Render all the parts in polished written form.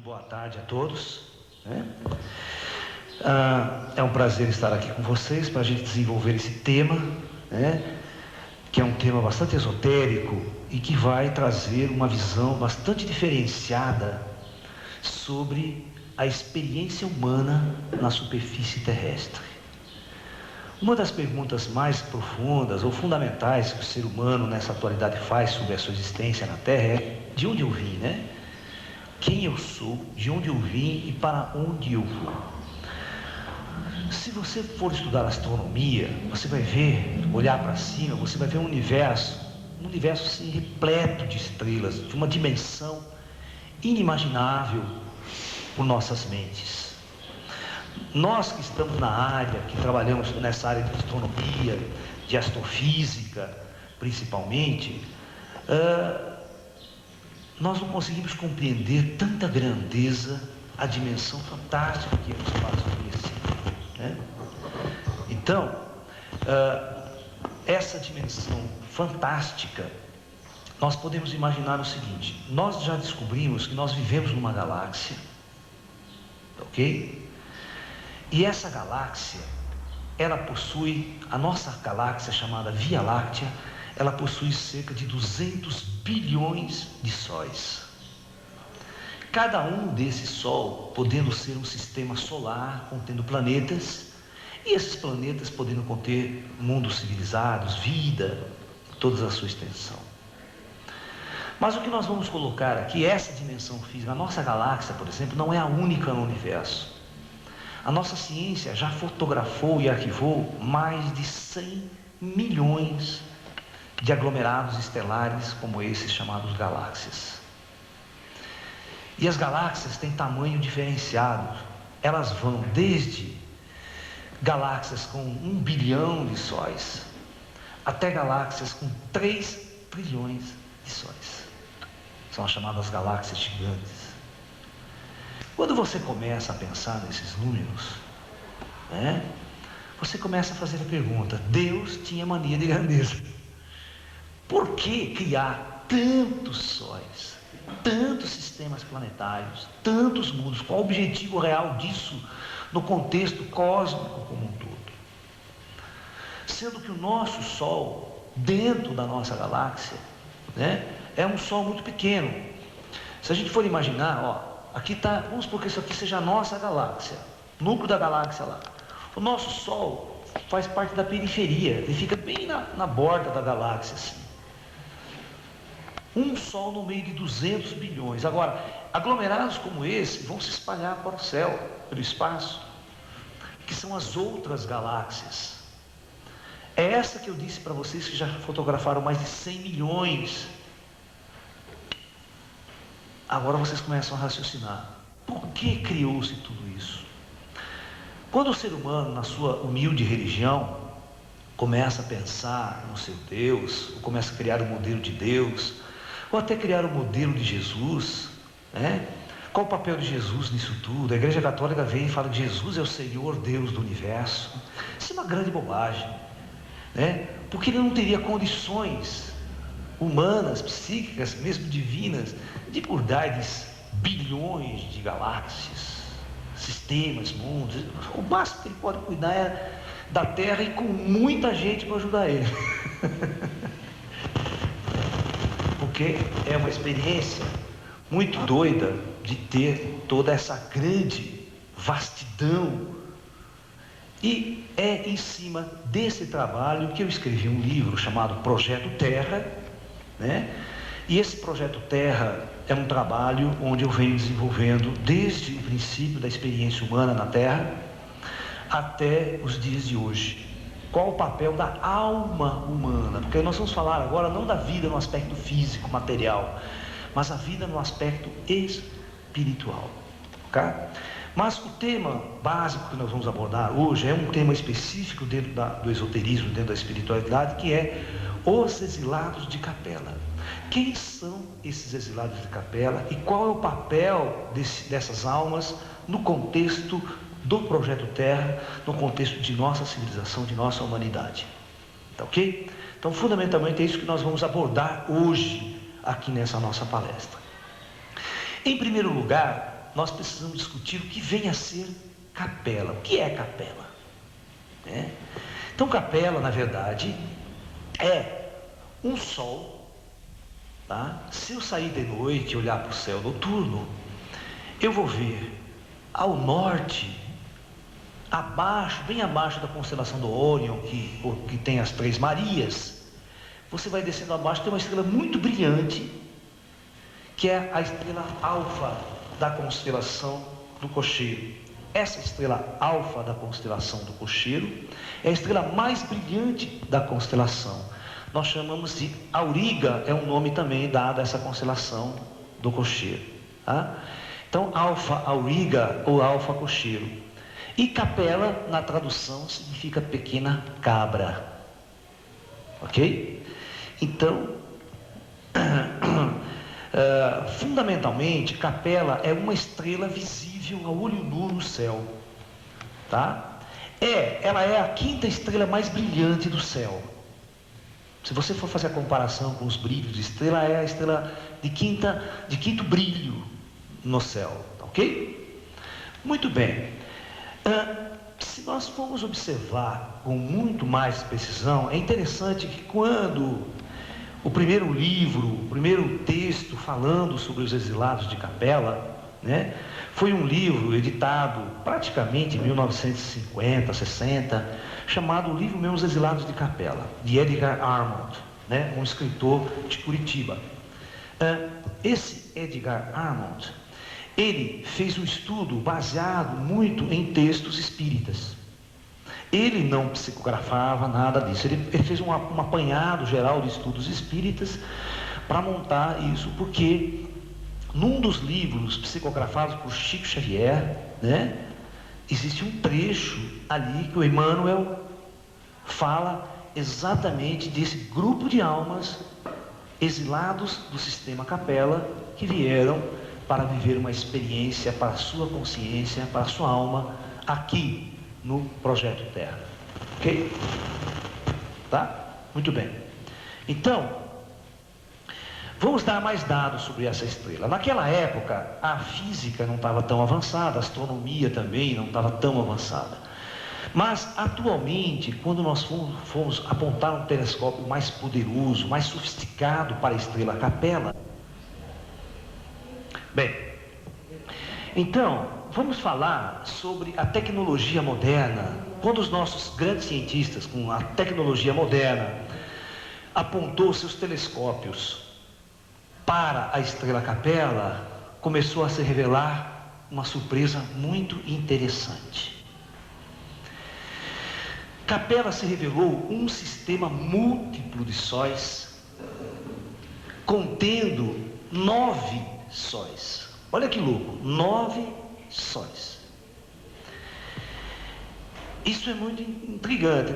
boa tarde a todos, né? É um prazer estar aqui com vocês para a gente desenvolver esse tema, né? Que é um tema bastante esotérico e que vai trazer uma visão bastante diferenciada sobre a experiência humana na superfície terrestre. Uma das perguntas mais profundas ou fundamentais que o ser humano nessa atualidade faz sobre a sua existência na Terra é: de onde eu vim, né? Quem eu sou, de onde eu vim e para onde eu vou. Se você for estudar astronomia, você vai ver, olhar para cima, você vai ver um universo assim, repleto de estrelas, de uma dimensão inimaginável por nossas mentes. Nós que estamos na área, que trabalhamos nessa área de astronomia, de astrofísica, principalmente, nós não conseguimos compreender tanta grandeza, a dimensão fantástica que é o espaço conhecido, né? Então, essa dimensão fantástica, nós podemos imaginar o seguinte: nós já descobrimos que nós vivemos numa galáxia, ok? E essa galáxia, ela possui, a nossa galáxia chamada Via Láctea, ela possui cerca de 200 bilhões de sóis. Cada um desses sóis podendo ser um sistema solar contendo planetas, e esses planetas podendo conter mundos civilizados, vida, toda a sua extensão. Mas o que nós vamos colocar aqui, essa dimensão física, a nossa galáxia, por exemplo, não é a única no universo. A nossa ciência já fotografou e arquivou mais de 100 milhões de aglomerados estelares como esses chamados galáxias. E as galáxias têm tamanho diferenciado. Elas vão desde galáxias com 1 bilhão de sóis até galáxias com 3 trilhões de sóis. São as chamadas galáxias gigantes. Quando você começa a pensar nesses números, né, você começa a fazer a pergunta: Deus tinha mania de grandeza. Por que criar tantos sóis, tantos sistemas planetários, tantos mundos? Qual o objetivo real disso no contexto cósmico como um todo? Sendo que o nosso Sol, dentro da nossa galáxia, né, é um Sol muito pequeno. Se a gente for imaginar, ó, aqui está, vamos supor que isso aqui seja a nossa galáxia, núcleo da galáxia lá. O nosso Sol faz parte da periferia, ele fica bem na borda da galáxia, assim. Um Sol no meio de 200 bilhões. Agora, aglomerados como esse vão se espalhar para o céu, pelo espaço, que são as outras galáxias. É essa que eu disse para vocês que já fotografaram mais de 100 milhões. Agora vocês começam a raciocinar: por que criou-se tudo isso? Quando o ser humano, na sua humilde religião, começa a pensar no seu Deus, ou começa a criar o modelo de Deus, ou até criar o modelo de Jesus, né? Qual o papel de Jesus nisso tudo? A Igreja Católica vem e fala que Jesus é o Senhor Deus do universo. Isso é uma grande bobagem, né? Porque ele não teria condições humanas, psíquicas, mesmo divinas, de cuidar de bilhões de galáxias, sistemas, mundos. O máximo que ele pode cuidar é da Terra, e com muita gente para ajudar ele. Porque é uma experiência muito doida de ter toda essa grande vastidão. E é em cima desse trabalho que eu escrevi um livro chamado Projeto Terra, né? E esse Projeto Terra é um trabalho onde eu venho desenvolvendo desde o princípio da experiência humana na Terra até os dias de hoje. Qual o papel da alma humana? Porque nós vamos falar agora não da vida no aspecto físico, material, mas a vida no aspecto espiritual, ok? Mas o tema básico que nós vamos abordar hoje é um tema específico dentro do esoterismo, dentro da espiritualidade, que é os exilados de Capela. Quem são esses exilados de Capela e qual é o papel dessas almas no contexto do Projeto Terra, no contexto de nossa civilização, de nossa humanidade? Tá ok? Então, fundamentalmente, é isso que nós vamos abordar hoje aqui nessa nossa palestra. Em primeiro lugar, nós precisamos discutir o que vem a ser Capela. O que é Capela? Então, Capela, na verdade, é um sol, tá? Se eu sair de noite e olhar para o céu noturno, eu vou ver ao norte, abaixo, bem abaixo da constelação do Órion, que tem as Três Marias, você vai descendo abaixo, tem uma estrela muito brilhante, que é a estrela alfa da constelação do Cocheiro. Essa estrela alfa da constelação do Cocheiro é a estrela mais brilhante da constelação. Nós chamamos de Auriga, é um nome também dado a essa constelação do Cocheiro, tá? Então, Alfa Auriga ou Alfa Cocheiro. E Capela, na tradução, significa pequena cabra. Ok? Então, fundamentalmente, Capela é uma estrela visível a olho nu no céu. Tá? Ela é a quinta estrela mais brilhante do céu. Se você for fazer a comparação com os brilhos de estrela, é a estrela de quinto brilho no céu. Ok? Muito bem. Se nós formos observar com muito mais precisão, é interessante que quando o primeiro livro, o primeiro texto falando sobre os exilados de Capela, foi um livro editado praticamente em 1950, 60, chamado o livro mesmo Os Exilados de Capela, de Edgar Armond, um escritor de Curitiba. Esse Edgar Armond, ele fez um estudo baseado muito em textos espíritas. Ele não psicografava nada disso. Ele fez um apanhado geral de estudos espíritas para montar isso, porque num dos livros psicografados por Chico Xavier, existe um trecho ali que o Emmanuel fala exatamente desse grupo de almas exilados do sistema Capela que vieram para viver uma experiência para a sua consciência, para a sua alma, aqui no Projeto Terra. Ok? Tá? Muito bem. Então, vamos dar mais dados sobre essa estrela. Naquela época, a física não estava tão avançada, a astronomia também não estava tão avançada. Mas, atualmente, quando nós fomos apontar um telescópio mais poderoso, mais sofisticado para a estrela Capela, bem, então, vamos falar sobre a tecnologia moderna. Quando os nossos grandes cientistas, com a tecnologia moderna, apontou seus telescópios para a estrela Capela, começou a se revelar uma surpresa muito interessante. Capela se revelou um sistema múltiplo de sóis, contendo 9 sóis. Olha que louco, 9 sóis. Isso é muito intrigante.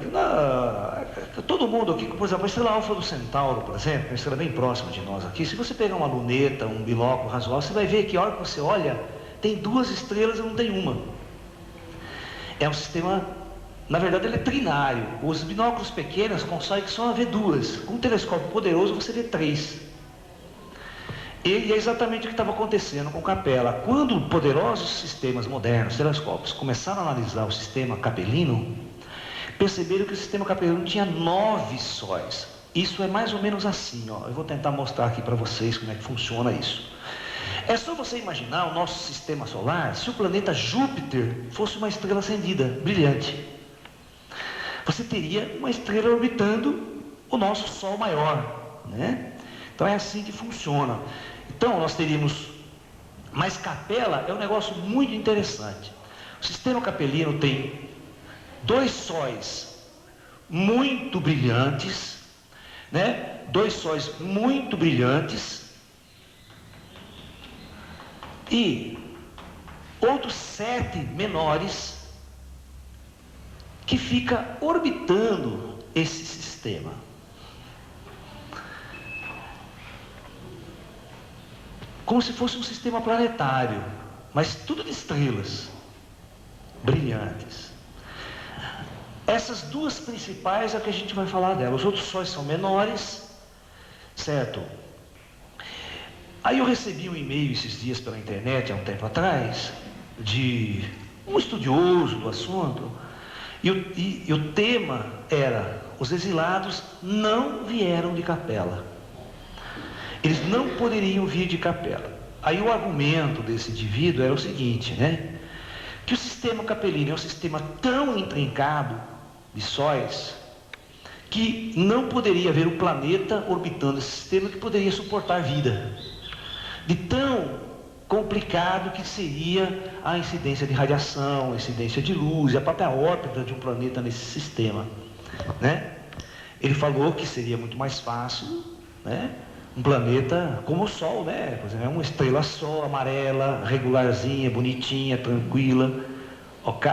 Todo mundo aqui, por exemplo, a estrela Alfa do Centauro, por exemplo, uma estrela bem próxima de nós aqui, se você pegar uma luneta, um bilóculo razoável, você vai ver que a hora que você olha, tem 2 estrelas e não tem uma. É um sistema, na verdade, ele é trinário. Os binóculos pequenos conseguem só ver 2. Com um telescópio poderoso, você vê 3. E é exatamente o que estava acontecendo com Capela. Quando poderosos sistemas modernos, telescópios, começaram a analisar o sistema capelino, perceberam que o sistema capelino tinha 9 sóis. Isso é mais ou menos assim, ó. Eu vou tentar mostrar aqui para vocês como é que funciona isso. É só você imaginar o nosso sistema solar se o planeta Júpiter fosse uma estrela acendida, brilhante. Você teria uma estrela orbitando o nosso Sol maior, Então é assim que funciona. Então nós teríamos, mas Capela é um negócio muito interessante. O sistema capelino tem 2 sóis muito brilhantes, 2 sóis muito brilhantes e outros 7 menores que fica orbitando esse sistema. Como se fosse um sistema planetário, mas tudo de estrelas brilhantes. Essas 2 principais é que a gente vai falar delas. Os outros sóis são menores, certo? Aí eu recebi um e-mail esses dias pela internet, há um tempo atrás, de um estudioso do assunto, e o tema era: os exilados não vieram de Capela. Eles não poderiam vir de Capela. Aí o argumento desse indivíduo era o seguinte, né? Que o sistema capelino é um sistema tão intrincado de sóis que não poderia haver um planeta orbitando esse sistema que poderia suportar vida. De tão complicado que seria a incidência de radiação, a incidência de luz e a própria órbita de um planeta nesse sistema, né? Ele falou que seria muito mais fácil, né, um planeta como o Sol, né? Por exemplo, é uma estrela só, amarela, regularzinha, bonitinha, tranquila, ok?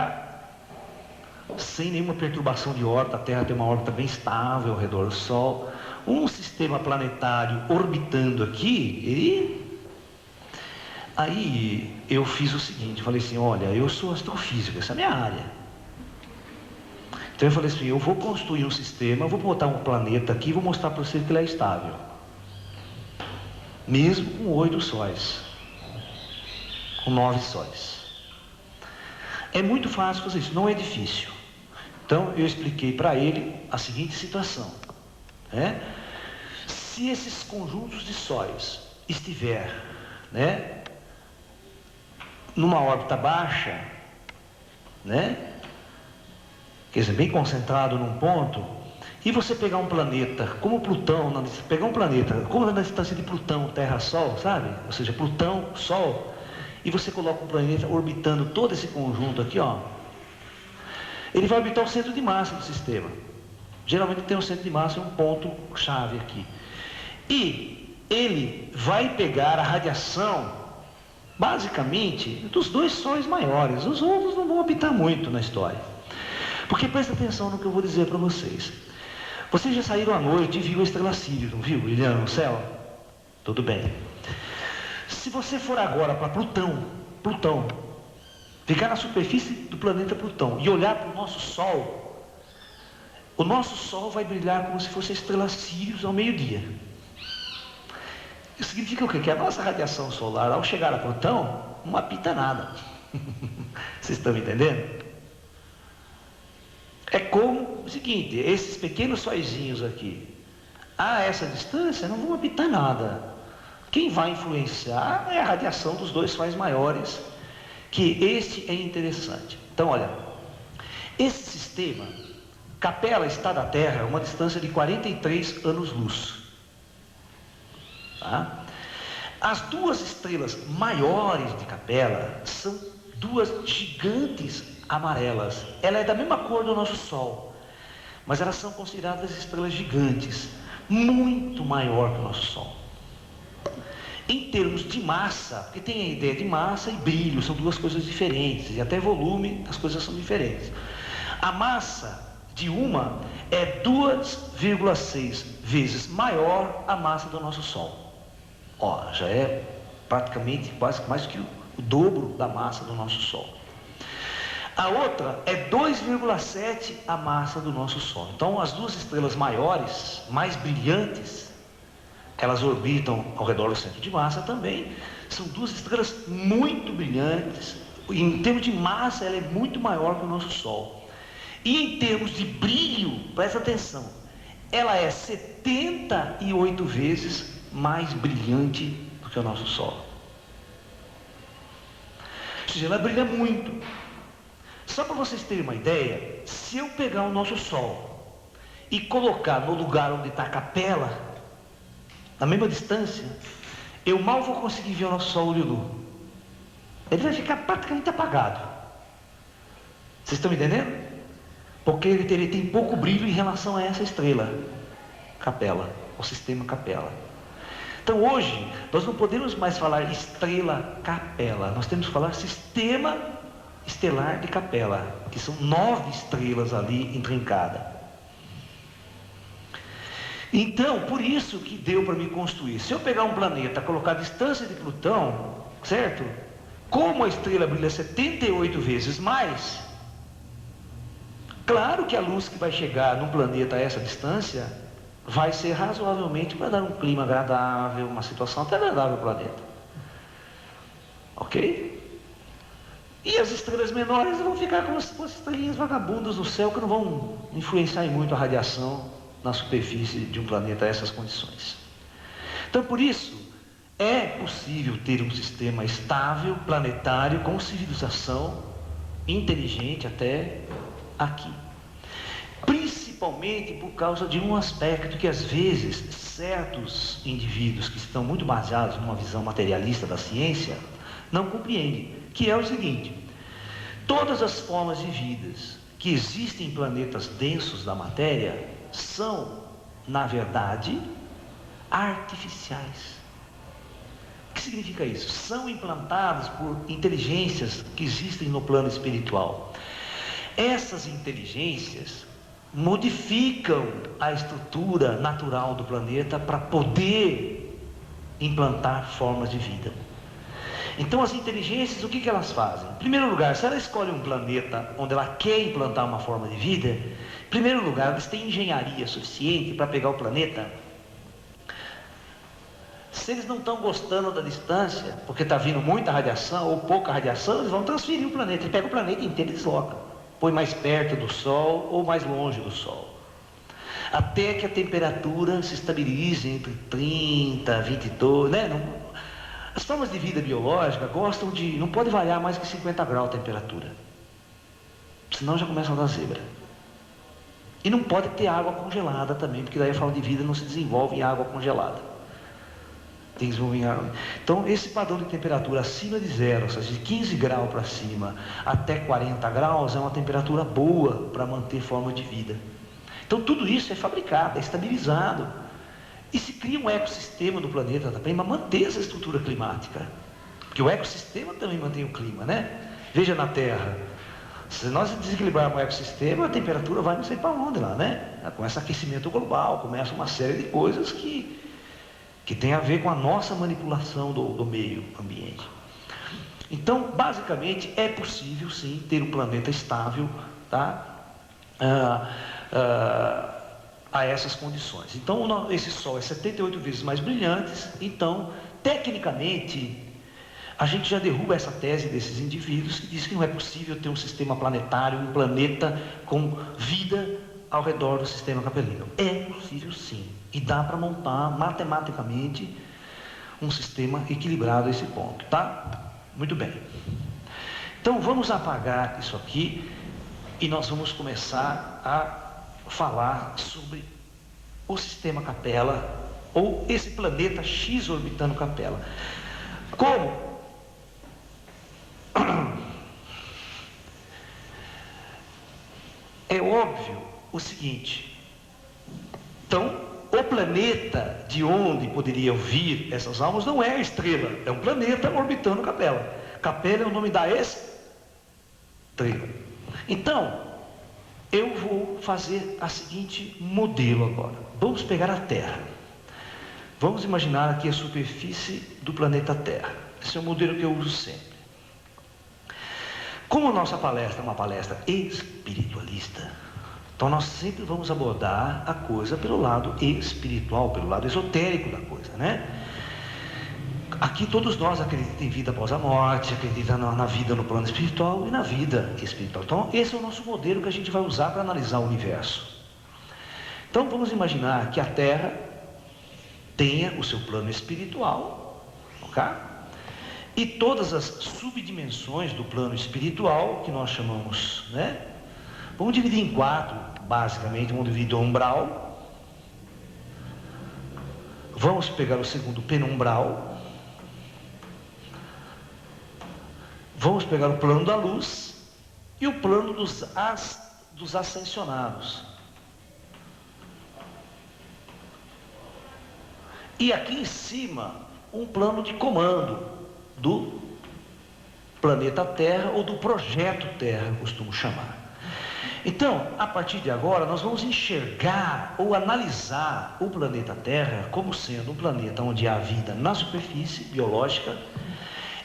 Sem nenhuma perturbação de órbita. A Terra tem uma órbita bem estável ao redor do Sol. Um sistema planetário orbitando aqui, Aí eu fiz o seguinte, falei assim: olha, eu sou astrofísico, essa é a minha área. Então eu falei assim: eu vou construir um sistema, vou botar um planeta aqui e vou mostrar para você que ele é estável. Mesmo com 8 sóis, com 9 sóis. É muito fácil fazer isso, não é difícil. Então eu expliquei para ele a seguinte situação, né? Se esses conjuntos de sóis estiver, né, numa órbita baixa, né, quer dizer, bem concentrado num ponto, e você pegar um planeta como Plutão, pegar um planeta como na distância de Plutão, Terra-Sol, sabe? Ou seja, Plutão, Sol, e você coloca um planeta orbitando todo esse conjunto aqui, ó, ele vai orbitar o centro de massa do sistema. Geralmente tem um centro de massa e um ponto chave aqui. E ele vai pegar a radiação, basicamente, dos 2 sóis maiores. Os outros não vão orbitar muito na história. Porque presta atenção no que eu vou dizer para vocês. Vocês já saíram à noite e viram a estrela Sirius, não viu? Brilhando no céu? Tudo bem. Se você for agora para Plutão, ficar na superfície do planeta Plutão e olhar para o nosso Sol, o nosso Sol vai brilhar como se fosse a estrela Sirius ao meio-dia. Isso significa o quê? Que a nossa radiação solar, ao chegar a Plutão, não apita nada. Vocês estão me entendendo? É como o seguinte: esses pequenos sóizinhos aqui, a essa distância, não vão apitar nada. Quem vai influenciar é a radiação dos 2 sóis maiores, que este é interessante. Então, olha, esse sistema, Capela está da Terra a uma distância de 43 anos-luz. Tá? As 2 estrelas maiores de Capela são 2 gigantes amarelas. Ela é da mesma cor do nosso Sol, mas elas são consideradas estrelas gigantes, muito maior que o nosso Sol. Em termos de massa, porque tem a ideia de massa e brilho, são 2 coisas diferentes, e até volume, as coisas são diferentes. A massa de uma é 2,6 vezes maior a massa do nosso Sol. Ó, já é praticamente quase mais do que o dobro da massa do nosso Sol. A outra é 2,7 a massa do nosso Sol. Então, as 2 estrelas maiores, mais brilhantes, elas orbitam ao redor do centro de massa também. São 2 estrelas muito brilhantes. Em termos de massa, ela é muito maior que o nosso Sol. E em termos de brilho, presta atenção, ela é 78 vezes mais brilhante do que o nosso Sol. Ou seja, ela brilha muito. Só para vocês terem uma ideia, se eu pegar o nosso Sol e colocar no lugar onde está a Capela, na mesma distância, eu mal vou conseguir ver o nosso Sol olho nu. Ele vai ficar praticamente apagado. Vocês estão me entendendo? Porque ele tem pouco brilho em relação a essa estrela Capela, o sistema Capela. Então hoje, nós não podemos mais falar estrela Capela, nós temos que falar sistema estelar de Capela, que são 9 estrelas ali intrincadas. Então, por isso que deu para me construir. Se eu pegar um planeta, colocar a distância de Plutão, certo? Como a estrela brilha 78 vezes mais, claro que a luz que vai chegar num planeta a essa distância vai ser razoavelmente para dar um clima agradável, uma situação até agradável ao planeta. Ok? E as estrelas menores vão ficar como se fossem estrelinhas vagabundas no céu, que não vão influenciar muito a radiação na superfície de um planeta a essas condições. Então, por isso, é possível ter um sistema estável, planetário, com civilização, inteligente até aqui. Principalmente por causa de um aspecto que, às vezes, certos indivíduos que estão muito baseados numa visão materialista da ciência não compreendem, que é o seguinte: todas as formas de vidas que existem em planetas densos da matéria são, na verdade, artificiais. O que significa isso? São implantadas por inteligências que existem no plano espiritual. Essas inteligências modificam a estrutura natural do planeta para poder implantar formas de vida. Então, as inteligências, o que elas fazem? Em primeiro lugar, se ela escolhe um planeta onde ela quer implantar uma forma de vida, em primeiro lugar, eles têm engenharia suficiente para pegar o planeta. Se eles não estão gostando da distância, porque está vindo muita radiação ou pouca radiação, eles vão transferir o planeta. Eles pegam o planeta inteiro e deslocam. Põe mais perto do Sol ou mais longe do Sol. Até que a temperatura se estabilize entre 30, 22, né? As formas de vida biológica gostam de... não pode variar mais que 50 graus a temperatura. Senão já começa a dar zebra. E não pode ter água congelada também, porque daí a forma de vida não se desenvolve em água congelada. Então, esse padrão de temperatura acima de zero, ou seja, de 15 graus para cima até 40 graus, é uma temperatura boa para manter forma de vida. Então, tudo isso é fabricado, é estabilizado. E se cria um ecossistema no planeta também para manter essa estrutura climática. Porque o ecossistema também mantém o clima, né? Veja na Terra. Se nós desequilibrarmos o ecossistema, a temperatura vai não sei para onde lá, né? Começa aquecimento global, começa uma série de coisas que tem a ver com a nossa manipulação do meio ambiente. Então, basicamente, é possível sim ter um planeta estável, tá? A essas condições. Então, esse Sol é 78 vezes mais brilhante. Então, tecnicamente, a gente já derruba essa tese desses indivíduos que diz que não é possível ter um sistema planetário, um planeta com vida ao redor do sistema capelino. É possível sim, e dá para montar matematicamente um sistema equilibrado a esse ponto, tá? Muito bem. Então vamos apagar isso aqui e nós vamos começar a falar sobre o sistema Capela, ou esse planeta X orbitando Capela. Como? É óbvio o seguinte: então, o planeta de onde poderiam vir essas almas não é a estrela, é um planeta orbitando Capela. Capela é o nome da estrela. Então, eu vou fazer a seguinte modelo agora. Vamos pegar a Terra. Vamos imaginar aqui a superfície do planeta Terra. Esse é o modelo que eu uso sempre. Como a nossa palestra é uma palestra espiritualista, então nós sempre vamos abordar a coisa pelo lado espiritual, pelo lado esotérico da coisa, né? Aqui todos nós acreditamos em vida após a morte, acreditamos na vida no plano espiritual e na vida espiritual. Então esse é o nosso modelo que a gente vai usar para analisar o universo. Então vamos imaginar que a Terra tenha o seu plano espiritual, ok? E todas as subdimensões do plano espiritual, que nós chamamos, né? Vamos dividir em 4, basicamente. Vamos dividir o umbral. Vamos pegar o segundo penumbral. Vamos pegar o plano da luz e o plano dos ascensionados. E aqui em cima, um plano de comando do planeta Terra, ou do projeto Terra, eu costumo chamar. Então, a partir de agora, nós vamos enxergar ou analisar o planeta Terra como sendo um planeta onde há vida na superfície biológica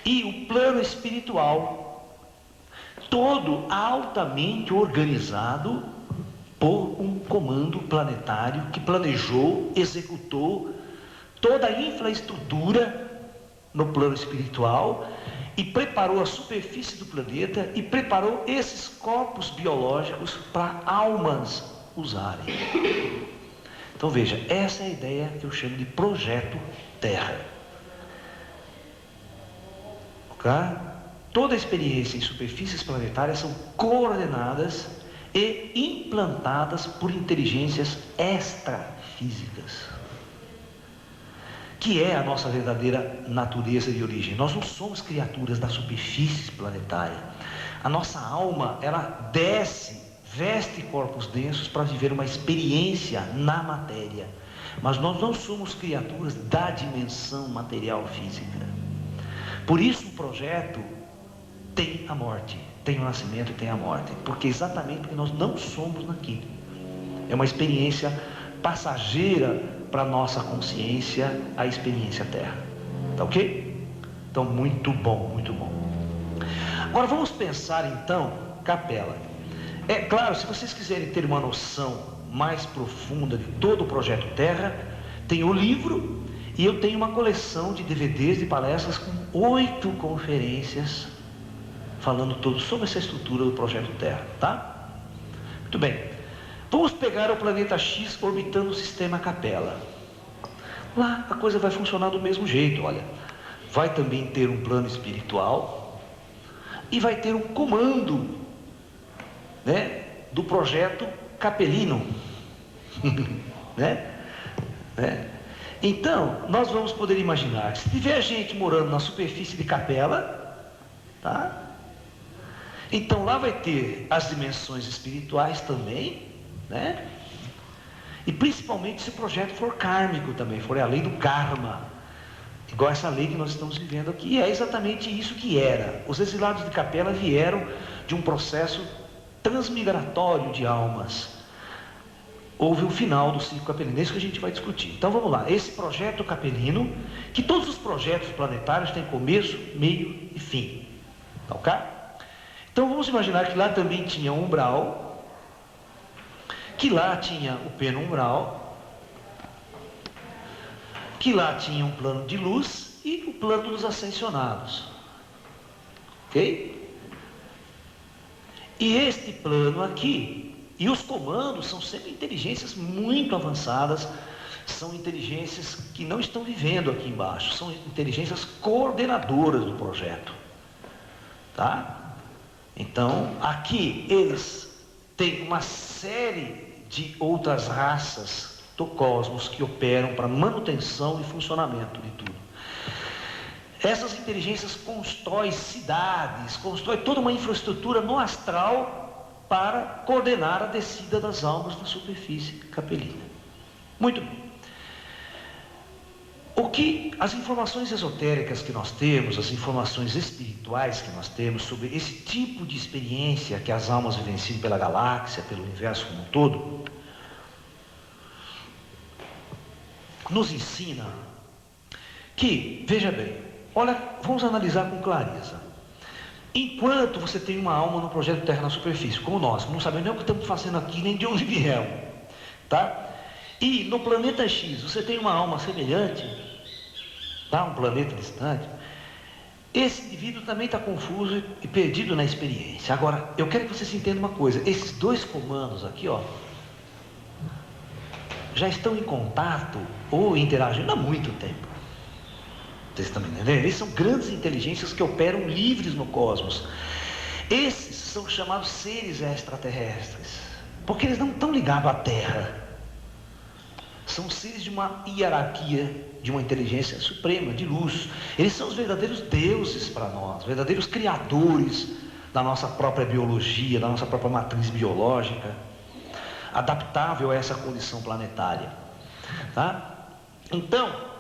e o plano espiritual todo altamente organizado por um comando planetário que planejou, executou toda a infraestrutura no plano espiritual e preparou a superfície do planeta e preparou esses corpos biológicos para almas usarem. Então veja, essa é a ideia que eu chamo de projeto Terra. Ok? Toda a experiência em superfícies planetárias são coordenadas e implantadas por inteligências extrafísicas, que é a nossa verdadeira natureza de origem. Nós não somos criaturas da superfície planetária. A nossa alma, ela desce, veste corpos densos para viver uma experiência na matéria. Mas nós não somos criaturas da dimensão material física. Por isso o projeto tem a morte, tem o nascimento e tem a morte. Exatamente porque nós não somos daqui. É uma experiência passageira para a nossa consciência, a experiência Terra. Tá ok? Então, muito bom, muito bom. Agora vamos pensar então, Capela. É claro, se vocês quiserem ter uma noção mais profunda de todo o projeto Terra, tem o livro e eu tenho uma coleção de DVDs de palestras com 8 conferências falando tudo sobre essa estrutura do projeto Terra, tá? Muito bem. Vamos pegar o planeta X orbitando o sistema Capela. Lá a coisa vai funcionar do mesmo jeito, olha. Vai também ter um plano espiritual e vai ter um comando, né, do projeto capelino. né? Então, nós vamos poder imaginar que se tiver gente morando na superfície de Capela, tá? Então lá vai ter as dimensões espirituais também, né? E principalmente se o projeto for kármico também, for a lei do karma, igual essa lei que nós estamos vivendo aqui. E é exatamente isso que era. Os exilados de Capela vieram de um processo transmigratório de almas. Houve o final do ciclo capelino, é isso que a gente vai discutir. Então vamos lá, esse projeto capelino, que todos os projetos planetários têm começo, meio e fim. Tá ok? Então vamos imaginar que lá também tinha um umbral, que lá tinha o penumbral, que lá tinha um plano de luz e o plano dos ascensionados. Ok? E este plano aqui, e os comandos são sempre inteligências muito avançadas, são inteligências que não estão vivendo aqui embaixo, são inteligências coordenadoras do projeto. Tá? Então, aqui eles têm uma série de outras raças do cosmos que operam para manutenção e funcionamento de tudo. Essas inteligências constroem cidades, constroem toda uma infraestrutura no astral para coordenar a descida das almas na superfície capelina. Muito bem. O que as informações esotéricas que nós temos, as informações espirituais que nós temos sobre esse tipo de experiência que as almas vivenciam pela galáxia, pelo universo como um todo, nos ensina que, veja bem, olha, vamos analisar com clareza. Enquanto você tem uma alma no projeto Terra na superfície, como nós, não sabemos nem o que estamos fazendo aqui, nem de onde viemos, tá? E no planeta X, você tem uma alma semelhante, tá? Um planeta distante. Esse indivíduo também está confuso e perdido na experiência. Agora, eu quero que vocês entendam uma coisa. Esses dois comandos aqui, ó, já estão em contato ou interagindo há muito tempo. Vocês estão me entendendo? Eles são grandes inteligências que operam livres no cosmos. Esses são chamados seres extraterrestres, porque eles não estão ligados à Terra. São seres de uma hierarquia, de uma inteligência suprema, de luz. Eles são os verdadeiros deuses para nós, verdadeiros criadores da nossa própria biologia, da nossa própria matriz biológica, adaptável a essa condição planetária. Tá? Então,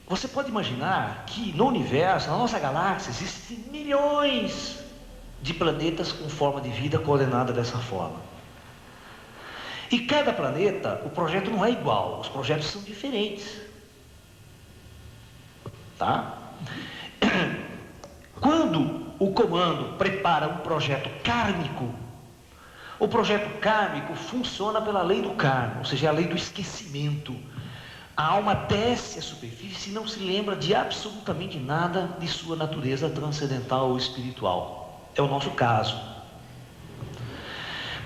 você pode imaginar que no universo, na nossa galáxia, existem milhões de planetas com forma de vida coordenada dessa forma. E cada planeta, o projeto não é igual, os projetos são diferentes. Tá? Quando o comando prepara um projeto kármico, O projeto kármico funciona pela lei do karma, ou seja, a lei do esquecimento. A alma desce à superfície e não se lembra de absolutamente nada de sua natureza transcendental ou espiritual. É o nosso caso.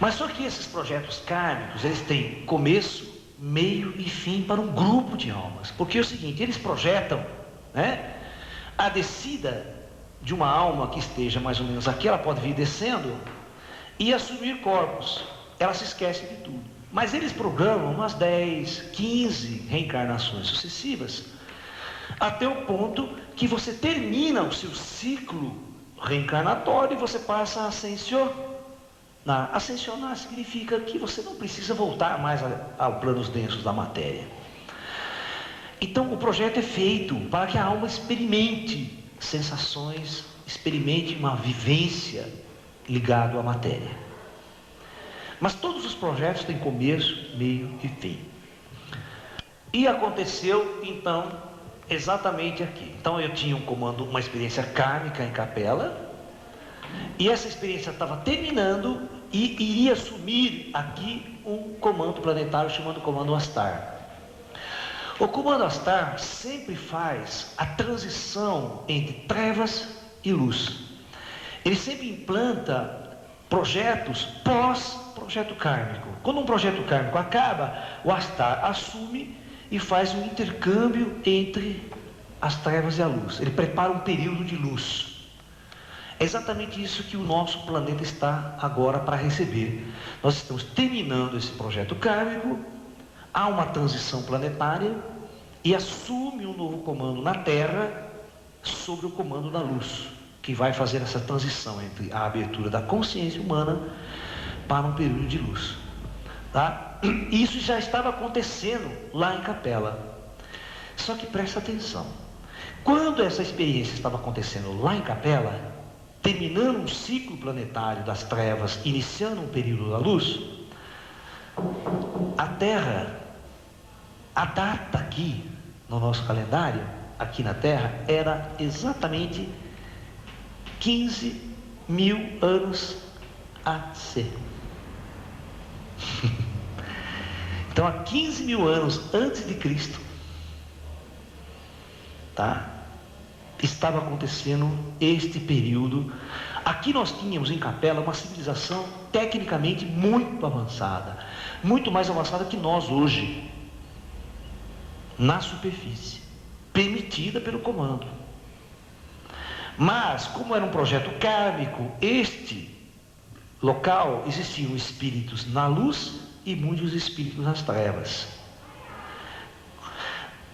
Mas só que esses projetos kármicos, eles têm começo, meio e fim para um grupo de almas. Porque é o seguinte, eles projetam, né, a descida de uma alma que esteja mais ou menos aqui, ela pode vir descendo e assumir corpos. Ela se esquece de tudo. Mas eles programam umas 10, 15 reencarnações sucessivas, até o ponto que você termina o seu ciclo reencarnatório e você passa a ascensionar. Ascensionar significa que você não precisa voltar mais aos planos densos da matéria. Então o projeto é feito para que a alma experimente sensações, experimente uma vivência ligada à matéria. Mas todos os projetos têm começo, meio e fim. E aconteceu então exatamente aqui. Então eu tinha um comando, uma experiência kármica em Capela, e essa experiência estava terminando e iria assumir aqui um comando planetário chamado Comando Astar. O Comando Astar sempre faz a transição entre trevas e luz. Ele sempre implanta projetos pós-projeto kármico. Quando um projeto kármico acaba, o Astar assume e faz um intercâmbio entre as trevas e a luz. Ele prepara um período de luz. É exatamente isso que o nosso planeta está agora para receber. Nós estamos terminando esse projeto kármico, há uma transição planetária e assume um novo comando na Terra sobre o comando da luz, que vai fazer essa transição entre a abertura da consciência humana para um período de luz. Tá? Isso já estava acontecendo lá em Capela. Só que presta atenção. Quando essa experiência estava acontecendo lá em Capela, terminando um ciclo planetário das trevas, iniciando um período da luz, a Terra, a data aqui no nosso calendário, aqui na Terra, era exatamente 15.000 anos AC. Então, há 15.000 anos antes de Cristo, tá? Estava acontecendo este período. Aqui nós tínhamos em Capela uma civilização tecnicamente muito avançada, muito mais avançada que nós hoje, na superfície, permitida pelo comando. Mas, como era um projeto kármico, este local existiam espíritos na luz e muitos espíritos nas trevas.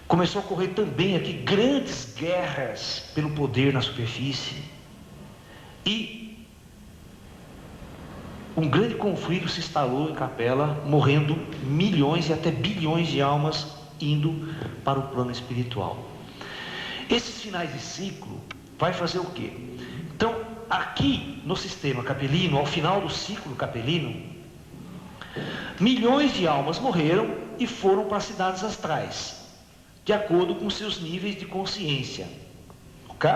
Começou a ocorrer também aqui grandes guerras pelo poder na superfície. E um grande conflito se instalou em Capela, morrendo milhões e até bilhões de almas indo para o plano espiritual. Esses finais de ciclo vai fazer o quê? Então, aqui no sistema capelino, ao final do ciclo capelino, milhões de almas morreram e foram para as cidades astrais, de acordo com seus níveis de consciência. Ok?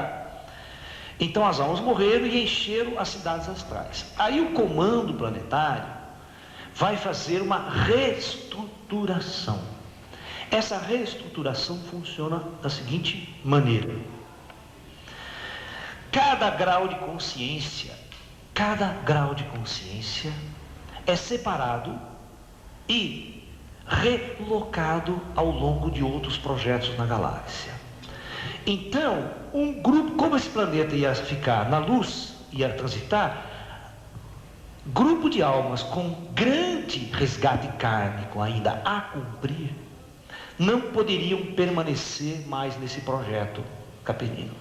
Então as almas morreram e encheram as cidades astrais. Aí o comando planetário vai fazer uma reestruturação. Essa reestruturação funciona da seguinte maneira: cada grau de consciência é separado e relocado ao longo de outros projetos na galáxia. Então, um grupo, como esse planeta ia ficar na luz, ia transitar, grupo de almas com grande resgate kármico ainda a cumprir, não poderiam permanecer mais nesse projeto capelino.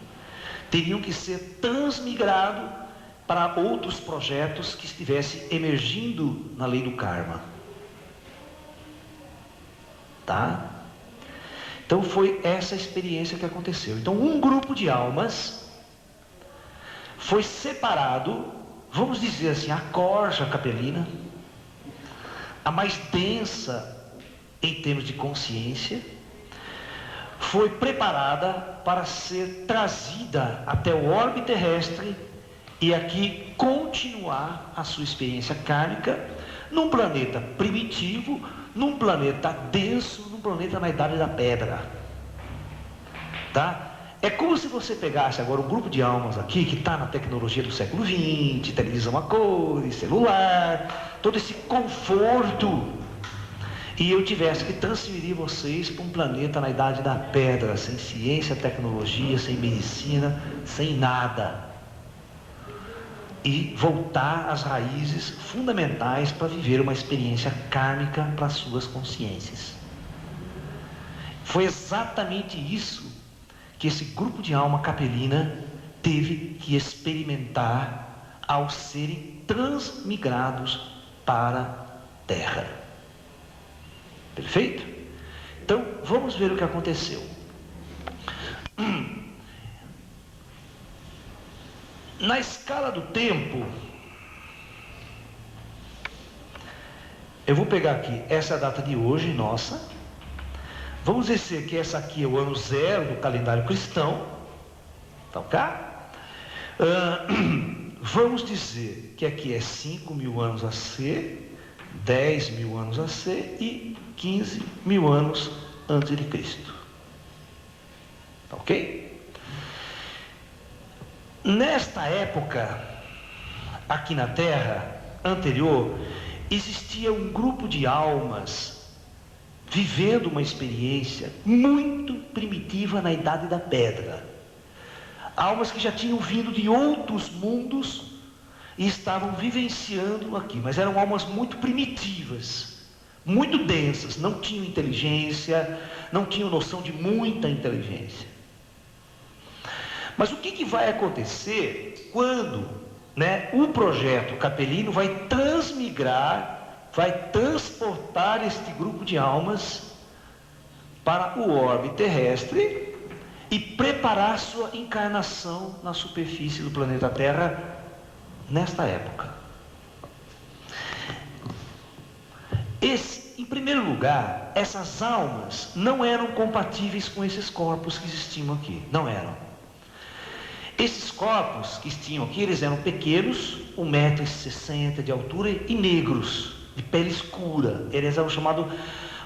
Teriam que ser transmigrados para outros projetos que estivessem emergindo na lei do karma. Tá? Então foi essa experiência que aconteceu. Então um grupo de almas foi separado, vamos dizer assim, a corja capelina, a mais densa em termos de consciência, foi preparada para ser trazida até o orbe terrestre e aqui continuar continuar a sua experiência kármica num planeta primitivo, num planeta denso, num planeta na idade da pedra. Tá? É como se você pegasse agora um grupo de almas aqui que está na tecnologia do século XX, televisão a cores, celular, todo esse conforto, e eu tivesse que transferir vocês para um planeta na idade da pedra, sem ciência, tecnologia, sem medicina, sem nada, e voltar às raízes fundamentais para viver uma experiência kármica para as suas consciências. Foi exatamente isso que esse grupo de alma capelina teve que experimentar ao serem transmigrados para a Terra. Perfeito? Então, vamos ver o que aconteceu. Na escala do tempo, eu vou pegar aqui essa data de hoje, nossa. Vamos dizer que essa aqui é o ano zero do calendário cristão. Então, cá. Vamos dizer que aqui é 5.000 anos a ser, 10.000 anos a ser e 15.000 anos antes de Cristo. Ok? Nesta época, aqui na Terra anterior, existia um grupo de almas vivendo uma experiência muito primitiva na Idade da Pedra. Almas que já tinham vindo de outros mundos e estavam vivenciando aqui, mas eram almas muito primitivas, muito densas, não tinham inteligência, não tinham noção de muita inteligência. Mas o que vai acontecer quando, o projeto capelino vai transmigrar, vai transportar este grupo de almas para o orbe terrestre e preparar sua encarnação na superfície do planeta Terra nesta época? Em primeiro lugar, essas almas não eram compatíveis com esses corpos que existiam aqui, não eram. Esses corpos que existiam aqui, eles eram pequenos, 1,60 m de altura e negros, de pele escura. Eles eram chamados,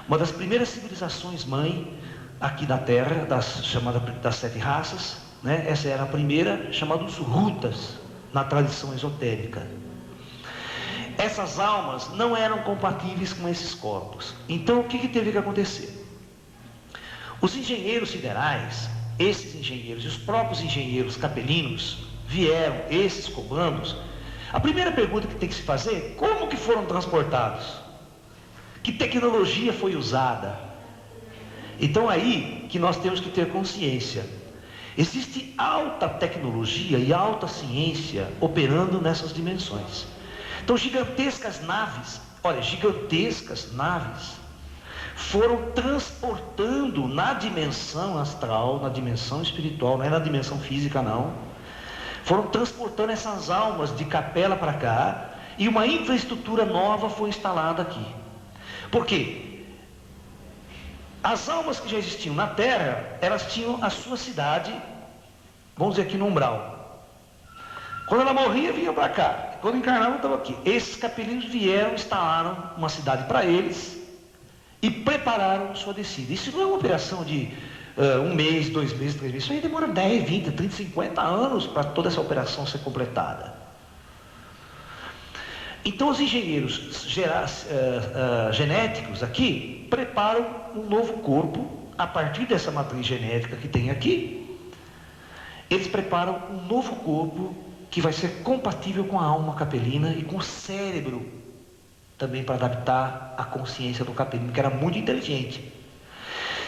uma das primeiras civilizações mãe aqui da Terra, chamada das 7 raças, Essa era a primeira, chamada os Rutas, na tradição esotérica. Essas almas não eram compatíveis com esses corpos. Então, o que teve que acontecer? Os engenheiros siderais, esses engenheiros e os próprios engenheiros capelinos vieram, esses comandos. A primeira pergunta que tem que se fazer é: como que foram transportados? Que tecnologia foi usada? Então aí que nós temos que ter consciência. Existe alta tecnologia e alta ciência operando nessas dimensões. Então gigantescas naves foram transportando na dimensão astral, na dimensão espiritual, não é na dimensão física não, foram transportando essas almas de capela para cá, e uma infraestrutura nova foi instalada aqui. Por quê? As almas que já existiam na Terra, elas tinham a sua cidade, vamos dizer aqui no umbral. Quando ela morria, vinha para cá. Quando encarnavam, estavam aqui. Esses capelinos vieram, instalaram uma cidade para eles e prepararam sua descida. Isso não é uma operação de 1 mês, 2 meses, 3 meses. Isso aí demora 10, 20, 30, 50 anos para toda essa operação ser completada. Então os engenheiros genéticos aqui preparam um novo corpo a partir dessa matriz genética que tem aqui. Eles preparam um novo corpo que vai ser compatível com a alma capelina e com o cérebro também, para adaptar a consciência do capelino, que era muito inteligente.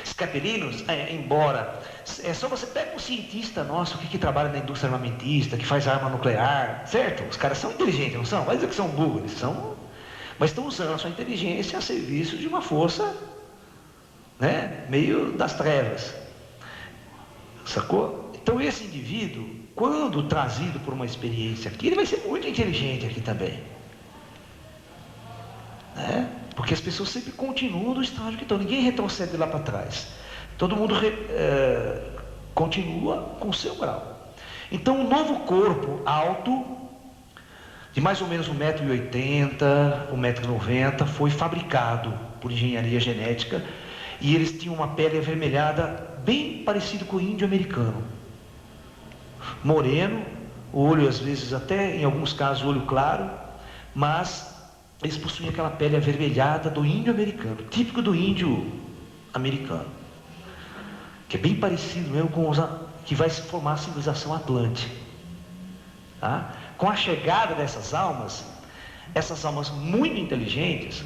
Os capelinos, embora... É só você pega um cientista nosso que trabalha na indústria armamentista, que faz arma nuclear, certo? Os caras são inteligentes, não são? Vai dizer que são burros, eles são... Mas estão usando a sua inteligência a serviço de uma força, meio das trevas. Sacou? Então esse indivíduo, quando trazido por uma experiência aqui, ele vai ser muito inteligente aqui também. Porque as pessoas sempre continuam no estágio que estão, ninguém retrocede lá para trás. Todo mundo continua com o seu grau. Então, um novo corpo alto, de mais ou menos 1,80 m, 1,90 m, foi fabricado por engenharia genética, e eles tinham uma pele avermelhada bem parecido com o índio americano. Moreno, o olho às vezes até, em alguns casos, olho claro, mas eles possuíam aquela pele avermelhada do índio americano, típico do índio americano, que é bem parecido mesmo com os que vai se formar a civilização Atlante. Tá? Com a chegada dessas almas, essas almas muito inteligentes,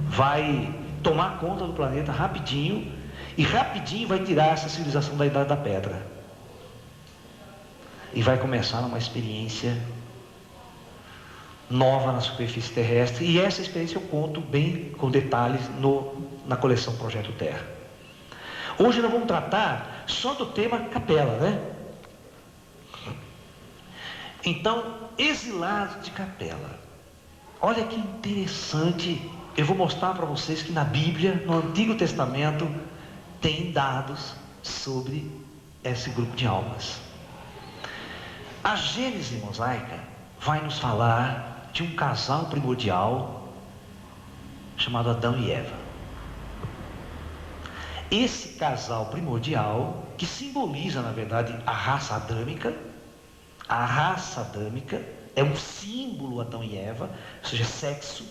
vai tomar conta do planeta rapidinho, e rapidinho vai tirar essa civilização da Idade da Pedra. E vai começar uma experiência nova na superfície terrestre, e essa experiência eu conto bem com detalhes na coleção Projeto Terra. Hoje nós vamos tratar só do tema Capela, né? Então, exilados de Capela. Olha que interessante, eu vou mostrar para vocês que na Bíblia, no Antigo Testamento, tem dados sobre esse grupo de almas. A Gênese mosaica vai nos falar de um casal primordial chamado Adão e Eva. Esse casal primordial, que simboliza, na verdade, a raça adâmica é um símbolo, Adão e Eva, ou seja, sexo.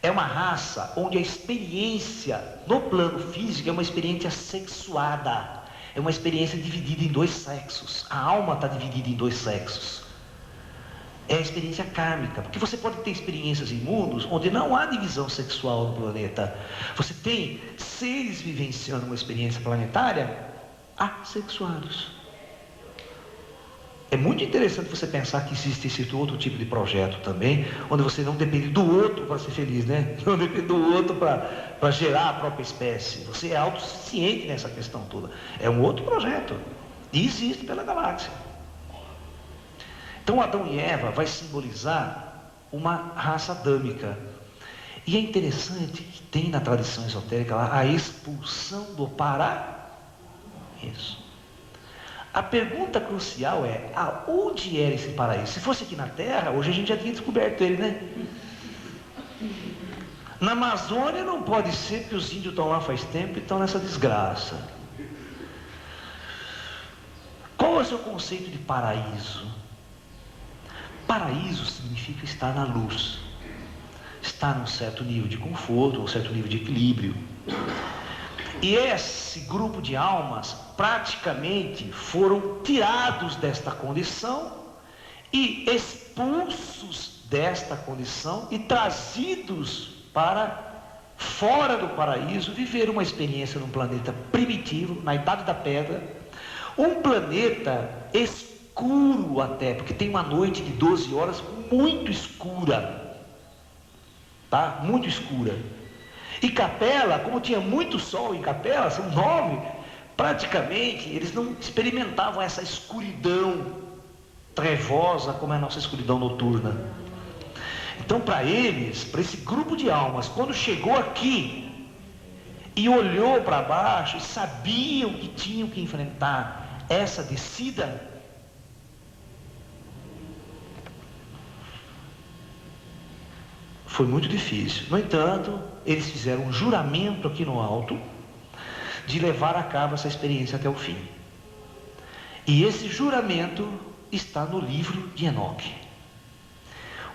É uma raça onde a experiência no plano físico é uma experiência sexuada. É uma experiência dividida em dois sexos. A alma está dividida em dois sexos. É a experiência kármica, porque você pode ter experiências em mundos onde não há divisão sexual no planeta. Você tem seres vivenciando uma experiência planetária assexuados. É muito interessante você pensar que existe esse outro tipo de projeto também, onde você não depende do outro para ser feliz, né? Não depende do outro para gerar a própria espécie. Você é autossuficiente nessa questão toda. É um outro projeto. E existe pela galáxia. Então Adão e Eva vai simbolizar uma raça adâmica. E é interessante que tem na tradição esotérica lá a expulsão do paraíso. A pergunta crucial é, aonde era esse paraíso? Se fosse aqui na Terra, hoje a gente já tinha descoberto ele, né? Na Amazônia não pode ser, porque os índios estão lá faz tempo e estão nessa desgraça. Qual é o seu conceito de paraíso? Paraíso significa estar na luz, estar num certo nível de conforto, um certo nível de equilíbrio. E esse grupo de almas praticamente foram tirados desta condição e expulsos desta condição e trazidos para fora do paraíso, viver uma experiência num planeta primitivo, na Idade da Pedra, um planeta escuro até, porque tem uma noite de 12 horas muito escura, tá? Muito escura. E Capela, como tinha muito sol em Capela, são 9, praticamente eles não experimentavam essa escuridão trevosa como é a nossa escuridão noturna. Então para eles, para esse grupo de almas, quando chegou aqui e olhou para baixo e sabiam que tinham que enfrentar essa descida, foi muito difícil. No entanto, eles fizeram um juramento aqui no alto de levar a cabo essa experiência até o fim. E esse juramento está no livro de Enoque.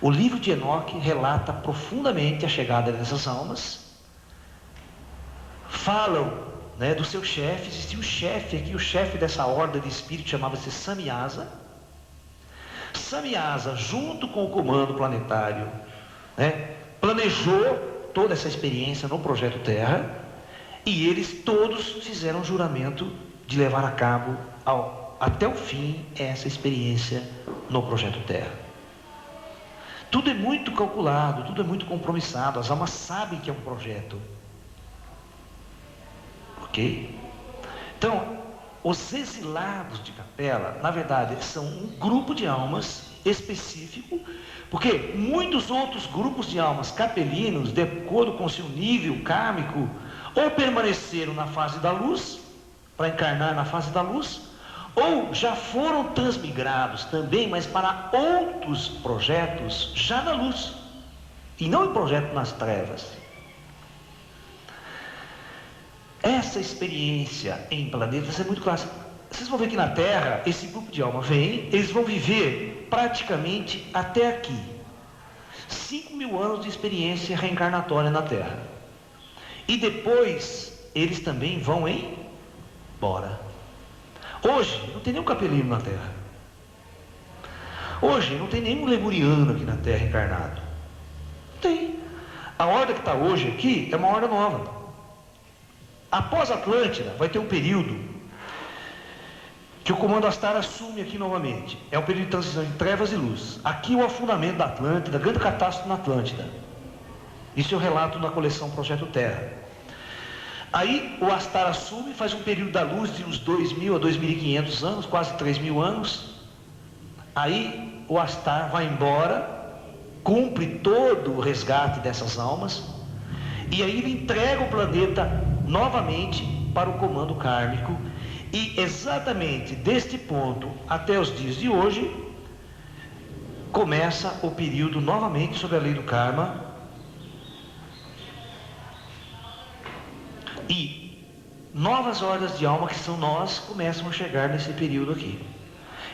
O livro de Enoque relata profundamente a chegada dessas almas. Falam, né, do seu chefe. Existia um chefe aqui, o chefe dessa horda de espíritos chamava-se Samyasa. Samyasa, junto com o comando planetário, né, planejou toda essa experiência no Projeto Terra, e eles todos fizeram um juramento de levar a cabo até o fim essa experiência no Projeto Terra. Tudo é muito calculado, tudo é muito compromissado, as almas sabem que é um projeto. Ok? Então, os exilados de Capela, na verdade, são um grupo de almas específico, porque muitos outros grupos de almas capelinos, de acordo com seu nível kármico, ou permaneceram na fase da luz, para encarnar na fase da luz, ou já foram transmigrados também, mas para outros projetos já na luz, e não em projeto nas trevas. Essa experiência em planetas é muito clássica. Vocês vão ver que na Terra, esse grupo de alma vem, eles vão viver praticamente até aqui. 5.000 anos de experiência reencarnatória na Terra. E depois, eles também vão embora. Hoje, não tem nenhum capelino na Terra. Hoje, não tem nenhum lemuriano aqui na Terra encarnado. Não tem. A horda que está hoje aqui é uma horda nova. Após Atlântida, vai ter um período que o comando Astar assume aqui novamente. É um período de transição de trevas e luz. Aqui o afundamento da Atlântida, a grande catástrofe na Atlântida. Isso eu relato na coleção Projeto Terra. Aí o Astar assume, faz um período da luz de uns 2.000 a 2.500 anos, quase 3.000 anos. Aí o Astar vai embora, cumpre todo o resgate dessas almas, e aí ele entrega o planeta novamente para o comando kármico. E exatamente deste ponto até os dias de hoje, começa o período novamente sobre a lei do karma. E novas hordas de alma, que são nós, começam a chegar nesse período aqui.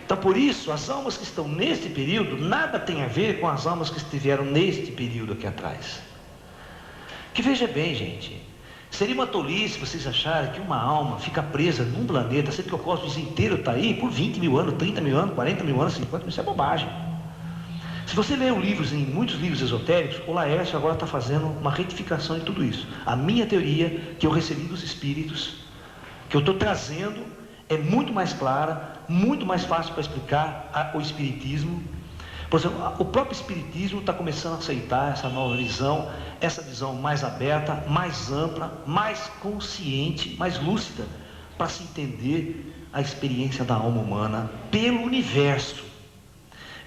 Então por isso, as almas que estão neste período, nada tem a ver com as almas que estiveram neste período aqui atrás. Que veja bem, gente, seria uma tolice vocês acharem que uma alma fica presa num planeta, sendo que o cosmos inteiro está aí por 20.000 anos, 30.000 anos, 40.000 anos, 50.000, isso é bobagem. Se você ler livros, em muitos livros esotéricos, o Laércio agora está fazendo uma retificação de tudo isso. A minha teoria, que eu recebi dos espíritos, que eu estou trazendo, é muito mais clara, muito mais fácil para explicar o espiritismo. Por exemplo, o próprio espiritismo está começando a aceitar essa nova visão, essa visão mais aberta, mais ampla, mais consciente, mais lúcida, para se entender a experiência da alma humana pelo universo.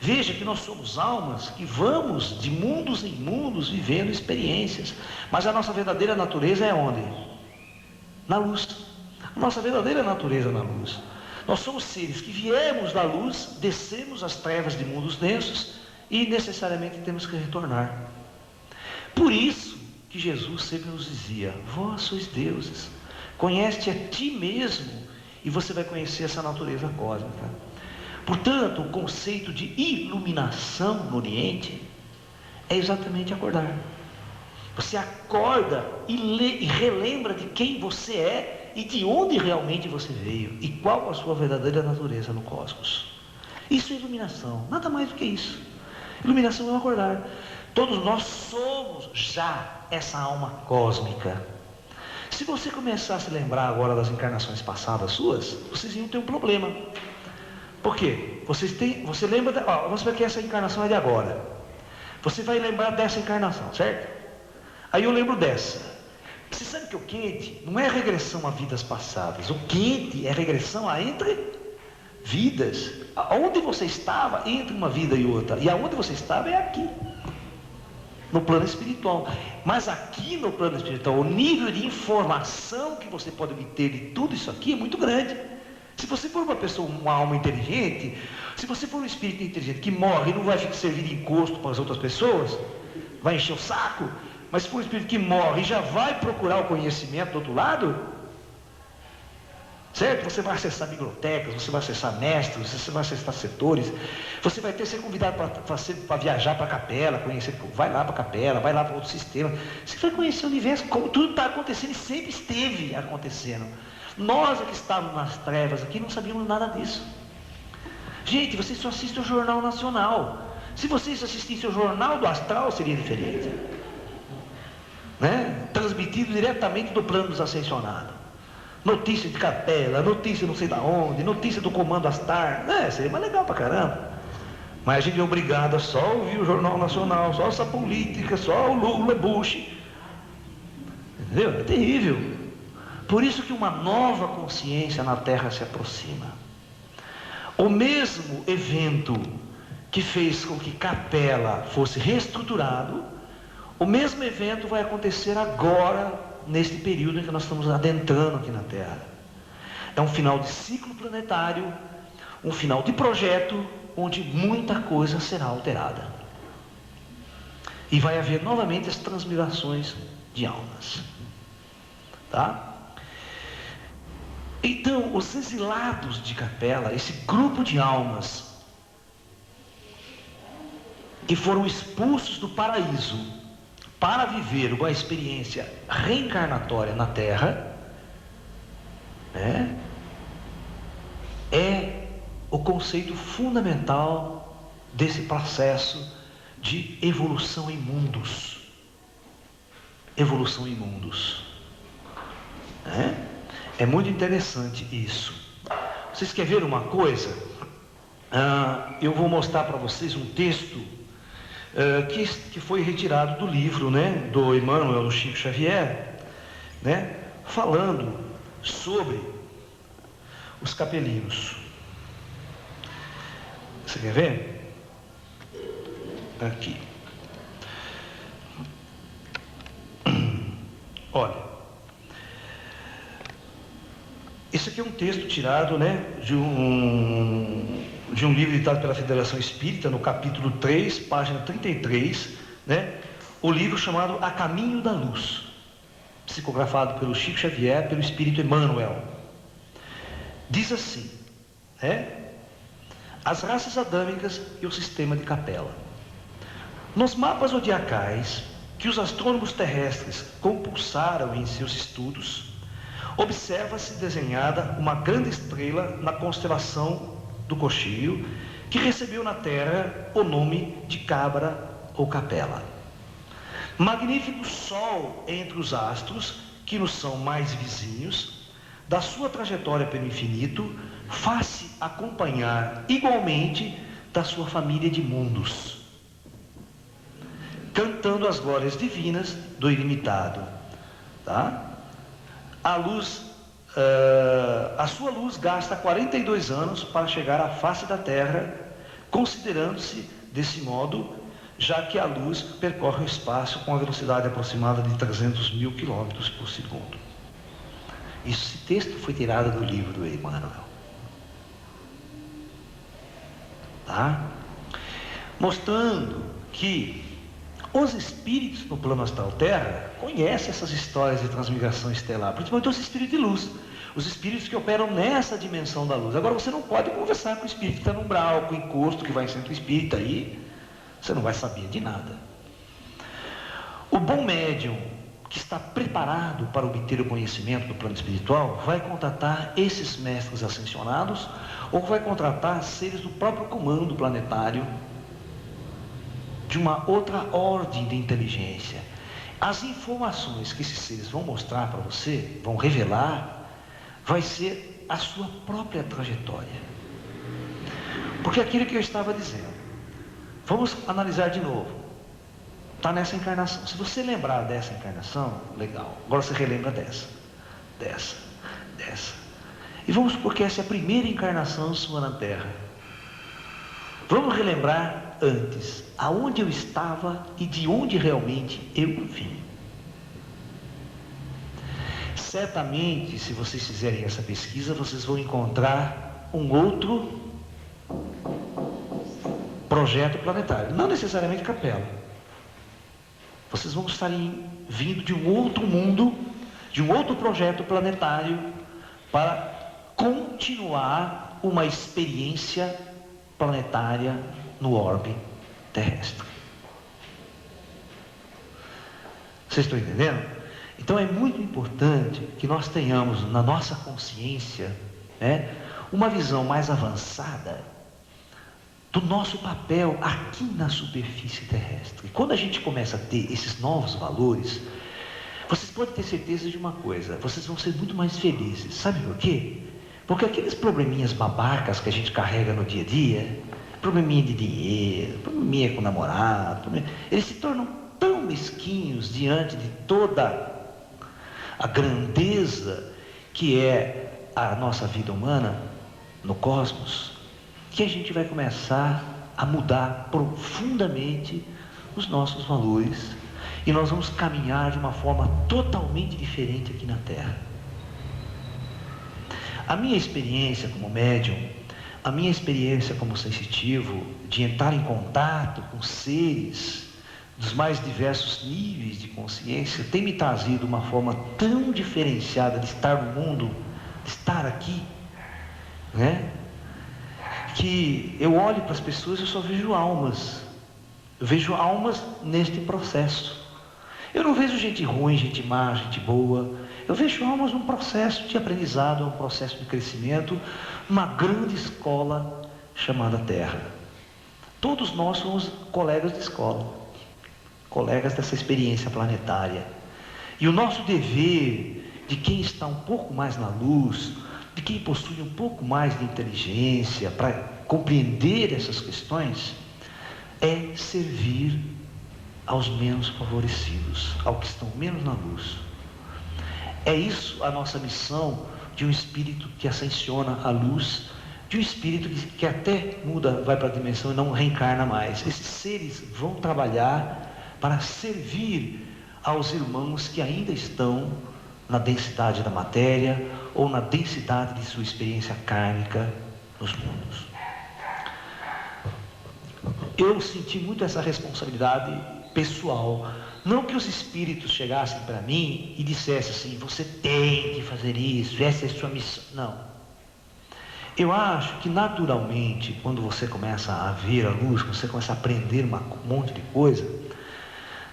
Veja que nós somos almas que vamos de mundos em mundos vivendo experiências, mas a nossa verdadeira natureza é onde? Na luz. A nossa verdadeira natureza é na luz. Nós somos seres que viemos da luz, descemos as trevas de mundos densos e necessariamente temos que retornar. Por isso que Jesus sempre nos dizia: vós sois deuses, conhece a ti mesmo e você vai conhecer essa natureza cósmica. Portanto, o conceito de iluminação no Oriente é exatamente acordar. Você acorda e relembra de quem você é e de onde realmente você veio e qual a sua verdadeira natureza no cosmos. Isso é iluminação, nada mais do que isso. Iluminação é um acordar. Todos nós somos já essa alma cósmica. Se você começar a se lembrar agora das encarnações passadas suas, vocês iam ter um problema. Por quê? Você lembra, vamos ver que essa encarnação é de agora. Você vai lembrar dessa encarnação, certo? Aí eu lembro dessa. Você sabe que o quente não é regressão a vidas passadas. O quente é regressão a entre vidas. Onde você estava entre uma vida e outra. E aonde você estava é aqui, no plano espiritual. Mas aqui no plano espiritual, o nível de informação que você pode obter de tudo isso aqui é muito grande. Se você for uma pessoa, uma alma inteligente, se você for um espírito inteligente que morre e não vai servir de encosto para as outras pessoas, vai encher o saco, mas se for um espírito que morre e já vai procurar o conhecimento do outro lado, certo? Você vai acessar bibliotecas, você vai acessar mestres, você vai acessar setores, você vai ter que ser convidado para viajar para a capela, conhecer, vai lá para a capela, vai lá para outro sistema, você vai conhecer o universo, como tudo está acontecendo e sempre esteve acontecendo. Nós que estávamos nas trevas aqui não sabíamos nada disso. Gente, vocês só assistem o Jornal Nacional. Se vocês assistissem o Jornal do Astral, seria diferente, né? Transmitido diretamente do plano dos ascensionados. Notícia de capela, notícia não sei da onde, notícia do comando Astar, seria mais legal pra caramba. Mas a gente é obrigado a só ouvir o Jornal Nacional, só essa política, só o Lula, Bush. Entendeu? É terrível. Por isso que uma nova consciência na Terra se aproxima. O mesmo evento que fez com que Capela fosse reestruturado, o mesmo evento vai acontecer agora, neste período em que nós estamos adentrando aqui na Terra. É um final de ciclo planetário, um final de projeto, onde muita coisa será alterada. E vai haver novamente as transmigrações de almas. Tá? Então, os exilados de Capela, esse grupo de almas que foram expulsos do paraíso para viver uma experiência reencarnatória na Terra, né, é o conceito fundamental desse processo de evolução em mundos. Evolução em mundos. Né? É muito interessante isso. Vocês querem ver uma coisa? Eu vou mostrar para vocês um texto que foi retirado do livro, né, do Emmanuel, do Chico Xavier, né, falando sobre os capelinos. Você quer ver? Aqui. Olha. Esse aqui é um texto tirado, né, de um livro editado pela Federação Espírita, no capítulo 3, página 33, né, o livro chamado A Caminho da Luz, psicografado pelo Chico Xavier, pelo Espírito Emmanuel. Diz assim, né, as raças adâmicas e o sistema de Capela. Nos mapas zodiacais que os astrônomos terrestres compulsaram em seus estudos, observa-se desenhada uma grande estrela na constelação do Cocheiro, que recebeu na Terra o nome de Cabra ou Capela. Magnífico sol entre os astros, que nos são mais vizinhos, da sua trajetória pelo infinito, faz-se acompanhar igualmente da sua família de mundos, cantando as glórias divinas do ilimitado. Tá? A sua luz gasta 42 anos para chegar à face da Terra, considerando-se desse modo, já que a luz percorre o espaço com a velocidade aproximada de 300 mil quilômetros por segundo. Esse texto foi tirado do livro do Emmanuel. Tá? Mostrando que os espíritos no plano astral Terra conhecem essas histórias de transmigração estelar, principalmente os espíritos de luz, os espíritos que operam nessa dimensão da luz. Agora você não pode conversar com o espírito que está no umbral, com o encosto que vai em centro espírita, aí você não vai saber de nada. O bom médium que está preparado para obter o conhecimento do plano espiritual vai contratar esses mestres ascensionados ou vai contratar seres do próprio comando planetário, de uma outra ordem de inteligência. As informações que esses seres vão mostrar para você, vão revelar, vai ser a sua própria trajetória. Porque aquilo que eu estava dizendo, vamos analisar de novo. Está nessa encarnação. Se você lembrar dessa encarnação, legal. Agora você relembra dessa. E vamos supor que essa é a primeira encarnação sua na Terra. Vamos relembrar antes, aonde eu estava e de onde realmente eu vim. Certamente, se vocês fizerem essa pesquisa, vocês vão encontrar um outro projeto planetário. Não necessariamente Capela. Vocês vão estar vindo de um outro mundo, de um outro projeto planetário, para continuar uma experiência planetária no orbe terrestre. Vocês estão entendendo? Então é muito importante que nós tenhamos na nossa consciência, né, uma visão mais avançada do nosso papel aqui na superfície terrestre. Quando a gente começa a ter esses novos valores, vocês podem ter certeza de uma coisa: vocês vão ser muito mais felizes. Sabe por quê? Porque aqueles probleminhas babacas que a gente carrega no dia a dia, probleminha de dinheiro, probleminha com o namorado, eles se tornam tão mesquinhos diante de toda a grandeza que é a nossa vida humana no cosmos, que a gente vai começar a mudar profundamente os nossos valores e nós vamos caminhar de uma forma totalmente diferente aqui na Terra. A minha experiência como médium, a minha experiência como sensitivo, de entrar em contato com seres dos mais diversos níveis de consciência, tem me trazido uma forma tão diferenciada de estar no mundo, de estar aqui, né? Que eu olho para as pessoas e eu só vejo almas. Eu vejo almas neste processo. Eu não vejo gente ruim, gente má, gente boa. Eu vejo almas num processo de aprendizado, um processo de crescimento, uma grande escola chamada Terra. Todos nós somos colegas de escola, colegas dessa experiência planetária. E o nosso dever, de quem está um pouco mais na luz, de quem possui um pouco mais de inteligência para compreender essas questões, é servir aos menos favorecidos, aos que estão menos na luz. É isso a nossa missão de um espírito que ascensiona a luz, de um espírito que até muda, vai para a dimensão e não reencarna mais. Esses seres vão trabalhar para servir aos irmãos que ainda estão na densidade da matéria ou na densidade de sua experiência kármica nos mundos. Eu senti muito essa responsabilidade pessoal. Não que os espíritos chegassem para mim e dissessem assim, você tem que fazer isso, essa é a sua missão. Não. Eu acho que naturalmente, quando você começa a ver a luz, você começa a aprender um monte de coisa,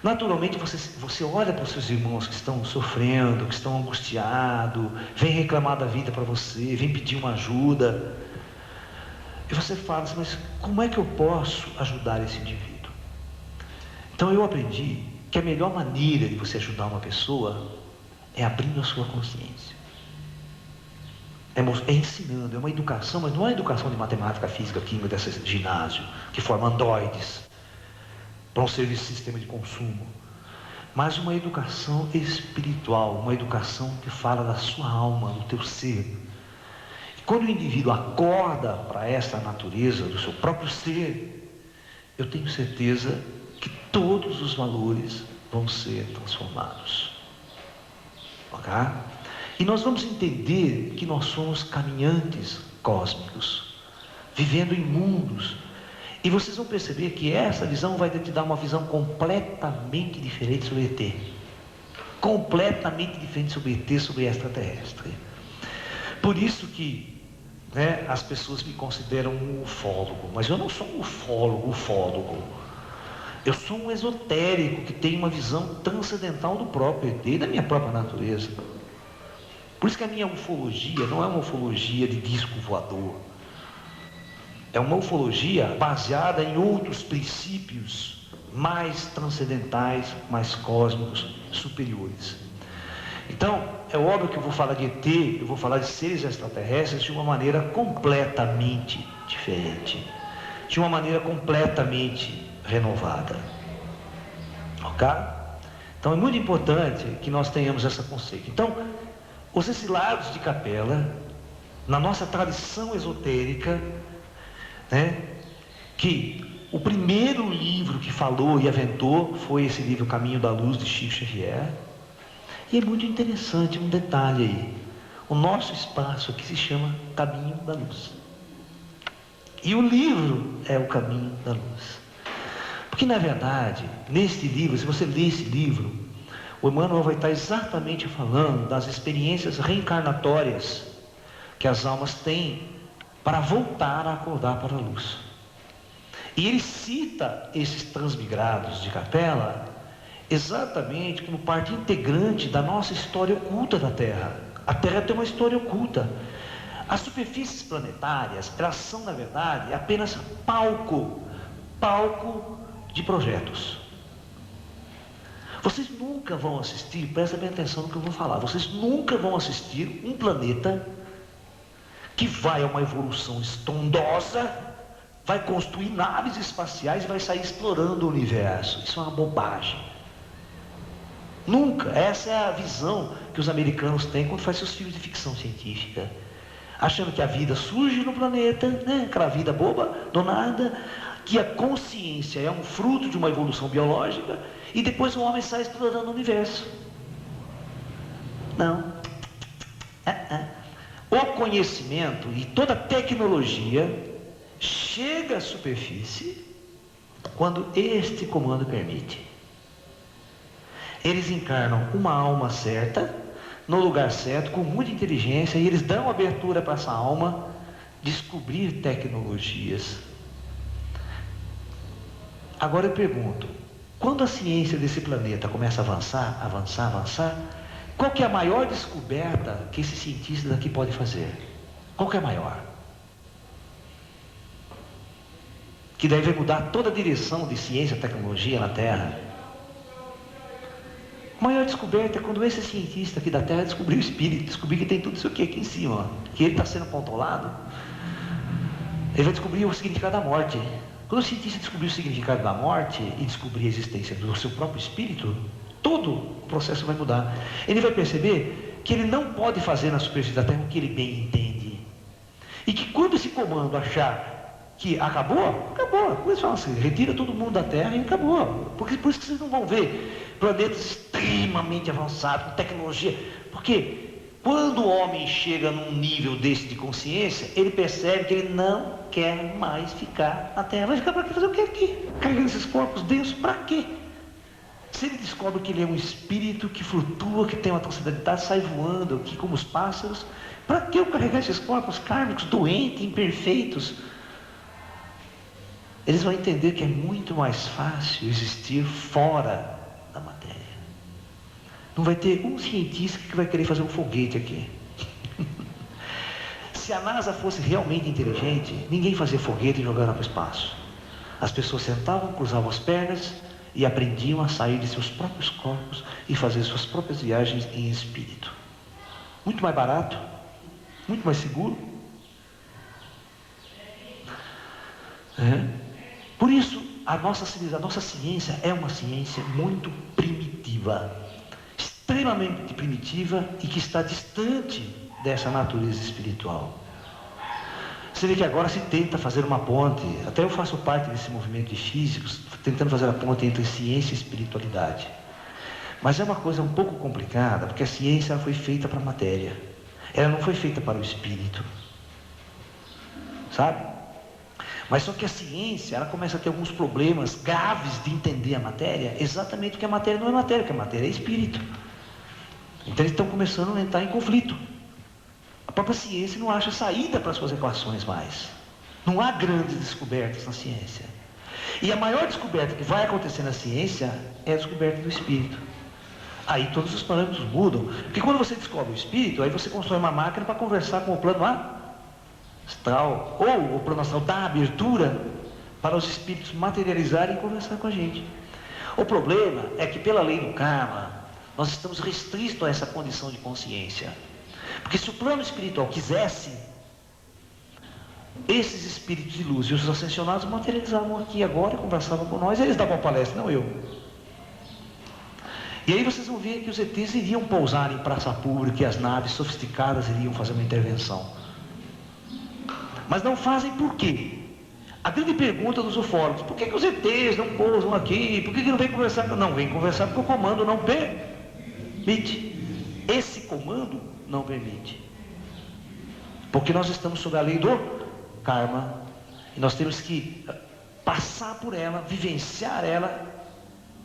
naturalmente você olha para os seus irmãos que estão sofrendo, que estão angustiados, vem reclamar da vida para você, vem pedir uma ajuda, e você fala assim, mas como é que eu posso ajudar esse indivíduo? Então eu aprendi que a melhor maneira de você ajudar uma pessoa é abrindo a sua consciência. É ensinando, é uma educação, mas não é uma educação de matemática, física, química, desse ginásio, que forma androides para um serviço de sistema de consumo. Mas uma educação espiritual, uma educação que fala da sua alma, do teu ser. E quando o indivíduo acorda para essa natureza do seu próprio ser, eu tenho certeza que todos os valores vão ser transformados. Ok? E nós vamos entender que nós somos caminhantes cósmicos, vivendo em mundos. E vocês vão perceber que essa visão vai te dar uma visão completamente diferente sobre ET. Completamente diferente sobre ET, sobre extraterrestre. Por isso que as pessoas me consideram um ufólogo, mas eu não sou um ufólogo. Eu sou um esotérico que tem uma visão transcendental do próprio ET e da minha própria natureza. Por isso que a minha ufologia não é uma ufologia de disco voador. É uma ufologia baseada em outros princípios mais transcendentais, mais cósmicos, superiores. Então, é óbvio que eu vou falar de ET, eu vou falar de seres extraterrestres de uma maneira completamente diferente. De uma maneira completamente renovada. Ok? Então é muito importante que nós tenhamos esse conceito. Então, os exilados de Capela, na nossa tradição esotérica, que o primeiro livro que falou e aventou foi esse livro Caminho da Luz, de Chico Xavier. E é muito interessante um detalhe aí. O nosso espaço aqui se chama Caminho da Luz. E o livro é o Caminho da Luz. Porque, na verdade, neste livro, se você ler esse livro, o Emmanuel vai estar exatamente falando das experiências reencarnatórias que as almas têm para voltar a acordar para a luz. E ele cita esses transmigrados de Capela exatamente como parte integrante da nossa história oculta da Terra. A Terra tem uma história oculta. As superfícies planetárias, elas são, na verdade, apenas palco de projetos. Vocês nunca vão assistir, presta bem atenção no que eu vou falar, vocês nunca vão assistir um planeta que vai a uma evolução estrondosa, vai construir naves espaciais e vai sair explorando o universo. Isso é uma bobagem. Nunca. Essa é a visão que os americanos têm quando fazem seus filmes de ficção científica. Achando que a vida surge no planeta, aquela vida boba, do nada, que a consciência é um fruto de uma evolução biológica e depois o homem sai explorando o universo. Não. O conhecimento e toda tecnologia chega à superfície quando este comando permite. Eles encarnam uma alma certa, no lugar certo, com muita inteligência, e eles dão abertura para essa alma descobrir tecnologias. Agora eu pergunto, quando a ciência desse planeta começa a avançar, qual que é a maior descoberta que esse cientista daqui pode fazer? Qual que é a maior? Que deve mudar toda a direção de ciência e tecnologia na Terra. A maior descoberta é quando esse cientista aqui da Terra descobriu o Espírito, descobriu que tem tudo isso aqui em cima, ó, que ele está sendo controlado. Ele vai descobrir o significado da morte. Quando o cientista descobrir o significado da morte e descobrir a existência do seu próprio espírito, todo o processo vai mudar. Ele vai perceber que ele não pode fazer na superfície da Terra o que ele bem entende. E que quando esse comando achar que acabou. Eles falam assim, retira todo mundo da Terra e acabou. Por isso que vocês não vão ver planetas extremamente avançados, com tecnologia. Porque quando o homem chega num nível desse de consciência, ele percebe que ele não quer mais ficar na Terra. Vai ficar para quê? Fazer o que aqui? Carregando esses corpos densos, para quê? Se ele descobre que ele é um espírito que flutua, que tem uma transitoriedade, sai voando aqui como os pássaros, para que eu carregar esses corpos kármicos, doentes, imperfeitos? Eles vão entender que é muito mais fácil existir fora da matéria. Não vai ter um cientista que vai querer fazer um foguete aqui. Se a NASA fosse realmente inteligente, ninguém fazia foguete e jogava para o espaço. As pessoas sentavam, cruzavam as pernas e aprendiam a sair de seus próprios corpos e fazer suas próprias viagens em espírito. Muito mais barato, muito mais seguro. Por isso, a nossa ciência é uma ciência muito primitiva, extremamente primitiva e que está distante dessa natureza espiritual. Você vê que agora se tenta fazer uma ponte, até eu faço parte desse movimento de físicos, tentando fazer a ponte entre ciência e espiritualidade. Mas é uma coisa um pouco complicada, porque a ciência foi feita para a matéria, ela não foi feita para o espírito, sabe? Mas só que a ciência, ela começa a ter alguns problemas graves de entender a matéria, exatamente porque a matéria não é matéria, porque a matéria é espírito. Então eles estão começando a entrar em conflito. A própria ciência não acha saída para as suas equações mais. Não há grandes descobertas na ciência. E a maior descoberta que vai acontecer na ciência é a descoberta do espírito. Aí todos os parâmetros mudam. Porque quando você descobre o espírito, aí você constrói uma máquina para conversar com o plano astral, ou o plano astral dá abertura para os espíritos materializarem e conversar com a gente. O problema é que pela lei do karma, nós estamos restritos a essa condição de consciência. Porque se o plano espiritual quisesse, esses espíritos de luz e os ascensionados materializavam aqui agora e conversavam com nós, e eles davam palestra, não eu. E aí vocês vão ver que os ETs iriam pousar em praça pública e as naves sofisticadas iriam fazer uma intervenção. Mas não fazem por quê? A grande pergunta dos ufólogos, por que os ETs não pousam aqui? Por que não vem conversar? Não vem conversar porque o comando não permite. Esse comando não permite. Porque nós estamos sob a lei do karma. E nós temos que passar por ela, vivenciar ela,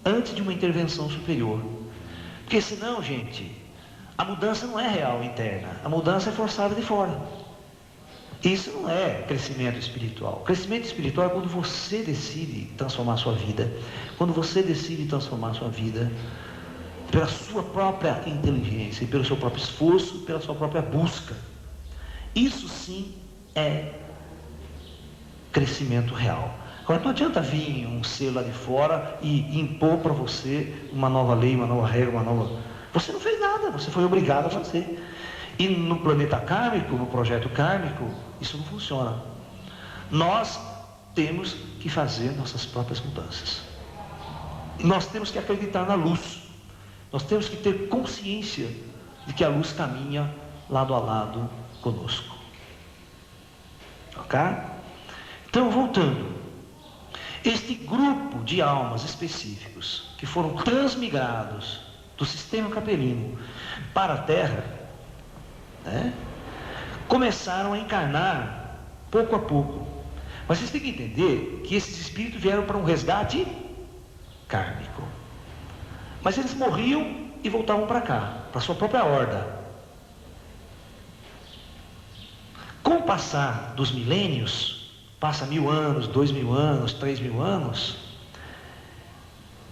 antes de uma intervenção superior. Porque senão, gente, a mudança não é real interna. A mudança é forçada de fora. Isso não é crescimento espiritual. Crescimento espiritual é quando você decide transformar a sua vida. Quando você decide transformar a sua vida pela sua própria inteligência, e pelo seu próprio esforço, pela sua própria busca. Isso sim é crescimento real. Agora não adianta vir um ser lá de fora e impor para você uma nova lei, uma nova regra, uma nova... Você não fez nada, você foi obrigado a fazer. E no planeta kármico, no projeto kármico, isso não funciona. Nós temos que fazer nossas próprias mudanças. Nós temos que acreditar na luz. Nós temos que ter consciência de que a luz caminha lado a lado conosco. Ok? Então, voltando. Este grupo de almas específicos que foram transmigrados do sistema capelino para a Terra, começaram a encarnar pouco a pouco. Mas vocês têm que entender que esses espíritos vieram para um resgate kármico. Mas eles morriam e voltavam para cá, para a sua própria horda. Com o passar dos milênios, passa 1000 anos, 2000 anos, 3000 anos,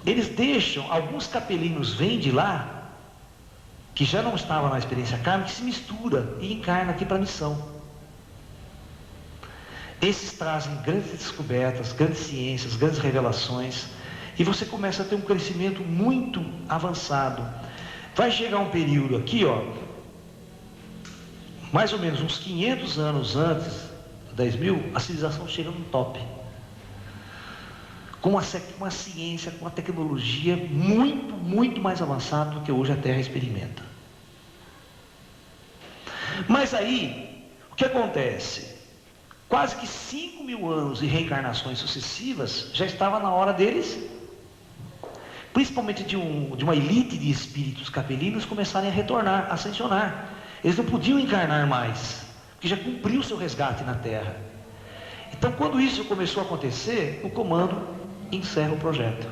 eles deixam, alguns capelinos vêm de lá, que já não estavam na experiência kármica, que se mistura e encarna aqui para a missão. Esses trazem grandes descobertas, grandes ciências, grandes revelações, e você começa a ter um crescimento muito avançado. Vai chegar um período aqui, ó, mais ou menos uns 500 anos antes, 10.000, a civilização chega no top. Com uma ciência, com uma tecnologia muito, muito mais avançada do que hoje a Terra experimenta. Mas aí, o que acontece? Quase que 5.000 anos de reencarnações sucessivas, já estava na hora deles, principalmente de uma elite de espíritos capelinos, começarem a retornar, a ascensionar. Eles não podiam encarnar mais, porque já cumpriu o seu resgate na Terra. Então, quando isso começou a acontecer, o comando encerra o projeto.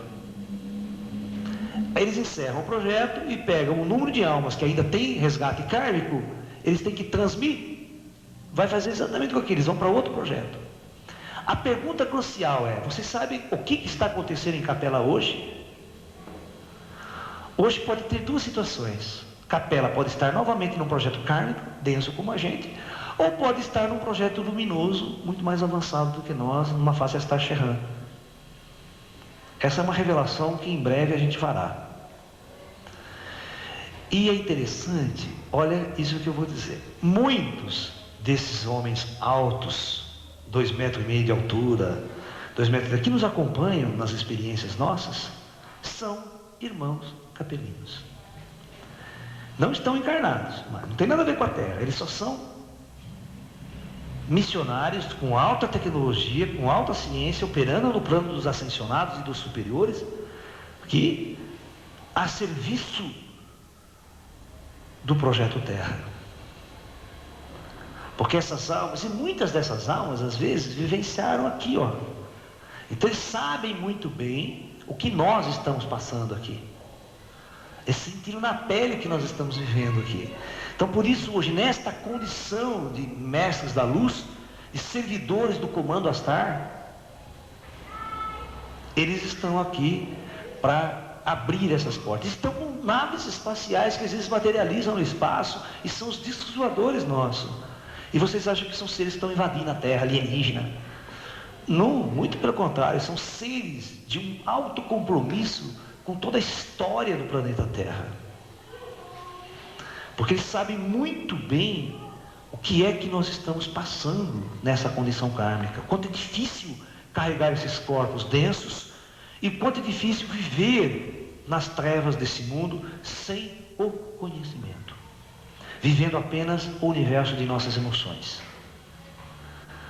Aí eles encerram o projeto e pegam o número de almas que ainda tem resgate kármico, eles têm que transmitir. Vai fazer exatamente o que eles vão para outro projeto. A pergunta crucial é: vocês sabem o que está acontecendo em Capela hoje? Hoje pode ter duas situações. Capela pode estar novamente num projeto kármico, denso como a gente, ou pode estar num projeto luminoso, muito mais avançado do que nós, numa fase Astar Sherran. Essa é uma revelação que em breve a gente fará. E é interessante, olha isso que eu vou dizer. Muitos desses homens altos, 2,5 metros de altura, 2 metros, que nos acompanham nas experiências nossas, são irmãos capelinos. Não estão encarnados, mas não tem nada a ver com a Terra, eles só são missionários com alta tecnologia, com alta ciência, operando no plano dos ascensionados e dos superiores, que a serviço do projeto Terra. Porque essas almas, e muitas dessas almas, às vezes, vivenciaram aqui, ó. Então eles sabem muito bem o que nós estamos passando aqui. Eles sentiram na pele o que nós estamos vivendo aqui. Então, por isso, hoje, nesta condição de mestres da luz, de servidores do comando Astar, eles estão aqui para abrir essas portas. Estão com naves espaciais que às vezes materializam no espaço e são os discos voadores nossos. E vocês acham que são seres que estão invadindo a Terra, alienígena? Não, muito pelo contrário, são seres de um alto compromisso com toda a história do planeta Terra. Porque eles sabem muito bem o que é que nós estamos passando nessa condição kármica. Quanto é difícil carregar esses corpos densos e quanto é difícil viver nas trevas desse mundo sem o conhecimento, vivendo apenas o universo de nossas emoções.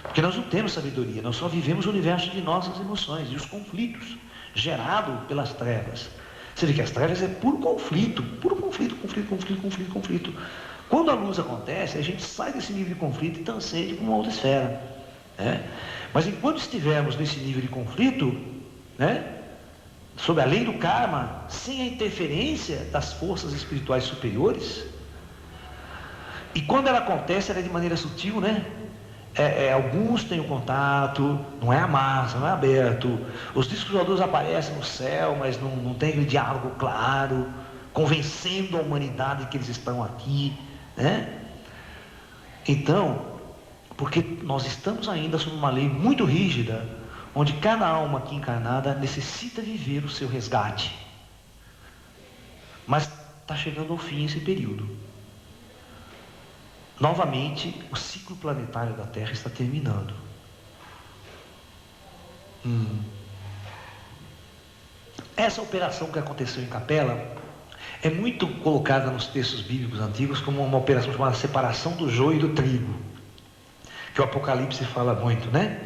Porque nós não temos sabedoria, nós só vivemos o universo de nossas emoções e os conflitos gerados pelas trevas. Você vê que as trevas é puro conflito. Quando a luz acontece, a gente sai desse nível de conflito e transcende para uma outra esfera, né? Mas enquanto estivermos nesse nível de conflito, né, sob a lei do karma, sem a interferência das forças espirituais superiores, e quando ela acontece, ela é de maneira sutil, né? Alguns têm o contato, não é a massa, não é aberto. Os discos voadores aparecem no céu, mas não tem aquele diálogo claro, convencendo a humanidade que eles estão aqui, né? Então, porque nós estamos ainda sob uma lei muito rígida, onde cada alma aqui encarnada necessita viver o seu resgate. Mas está chegando ao fim esse período. Novamente, o ciclo planetário da Terra está terminando. Essa operação que aconteceu em Capela é muito colocada nos textos bíblicos antigos como uma operação chamada separação do joio e do trigo, que o Apocalipse fala muito, né?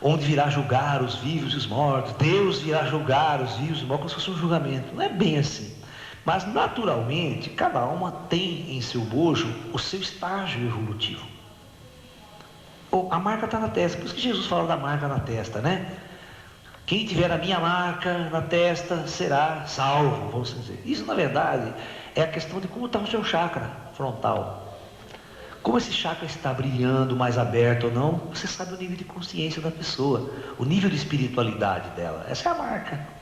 Onde virá julgar os vivos e os mortos. Deus virá julgar os vivos e os mortos, como se fosse um julgamento. Não é bem assim. Mas naturalmente, cada alma tem em seu bojo o seu estágio evolutivo. A marca está na testa, por isso que Jesus fala da marca na testa, né? Quem tiver a minha marca na testa será salvo, vamos dizer. Isso, na verdade, é a questão de como está o seu chakra frontal. Como esse chakra está brilhando, mais aberto ou não, você sabe o nível de consciência da pessoa, o nível de espiritualidade dela. Essa é a marca.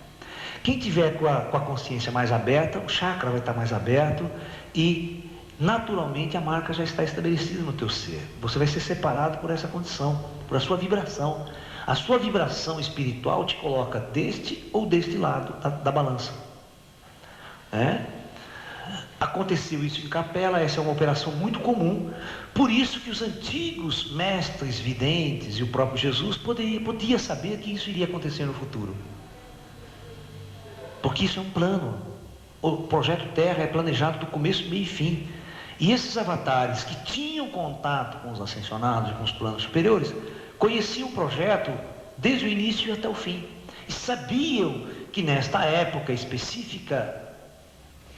Quem tiver com a consciência mais aberta, o chakra vai estar mais aberto e, naturalmente, a marca já está estabelecida no teu ser. Você vai ser separado por essa condição, por a sua vibração. A sua vibração espiritual te coloca deste ou deste lado da balança. Aconteceu isso em capela, essa é uma operação muito comum. Por isso que os antigos mestres videntes e o próprio Jesus podia saber que isso iria acontecer no futuro. Porque isso é um plano. O projeto Terra é planejado do começo, meio e fim. E esses avatares que tinham contato com os ascensionados e com os planos superiores, conheciam o projeto desde o início até o fim. E sabiam que nesta época específica,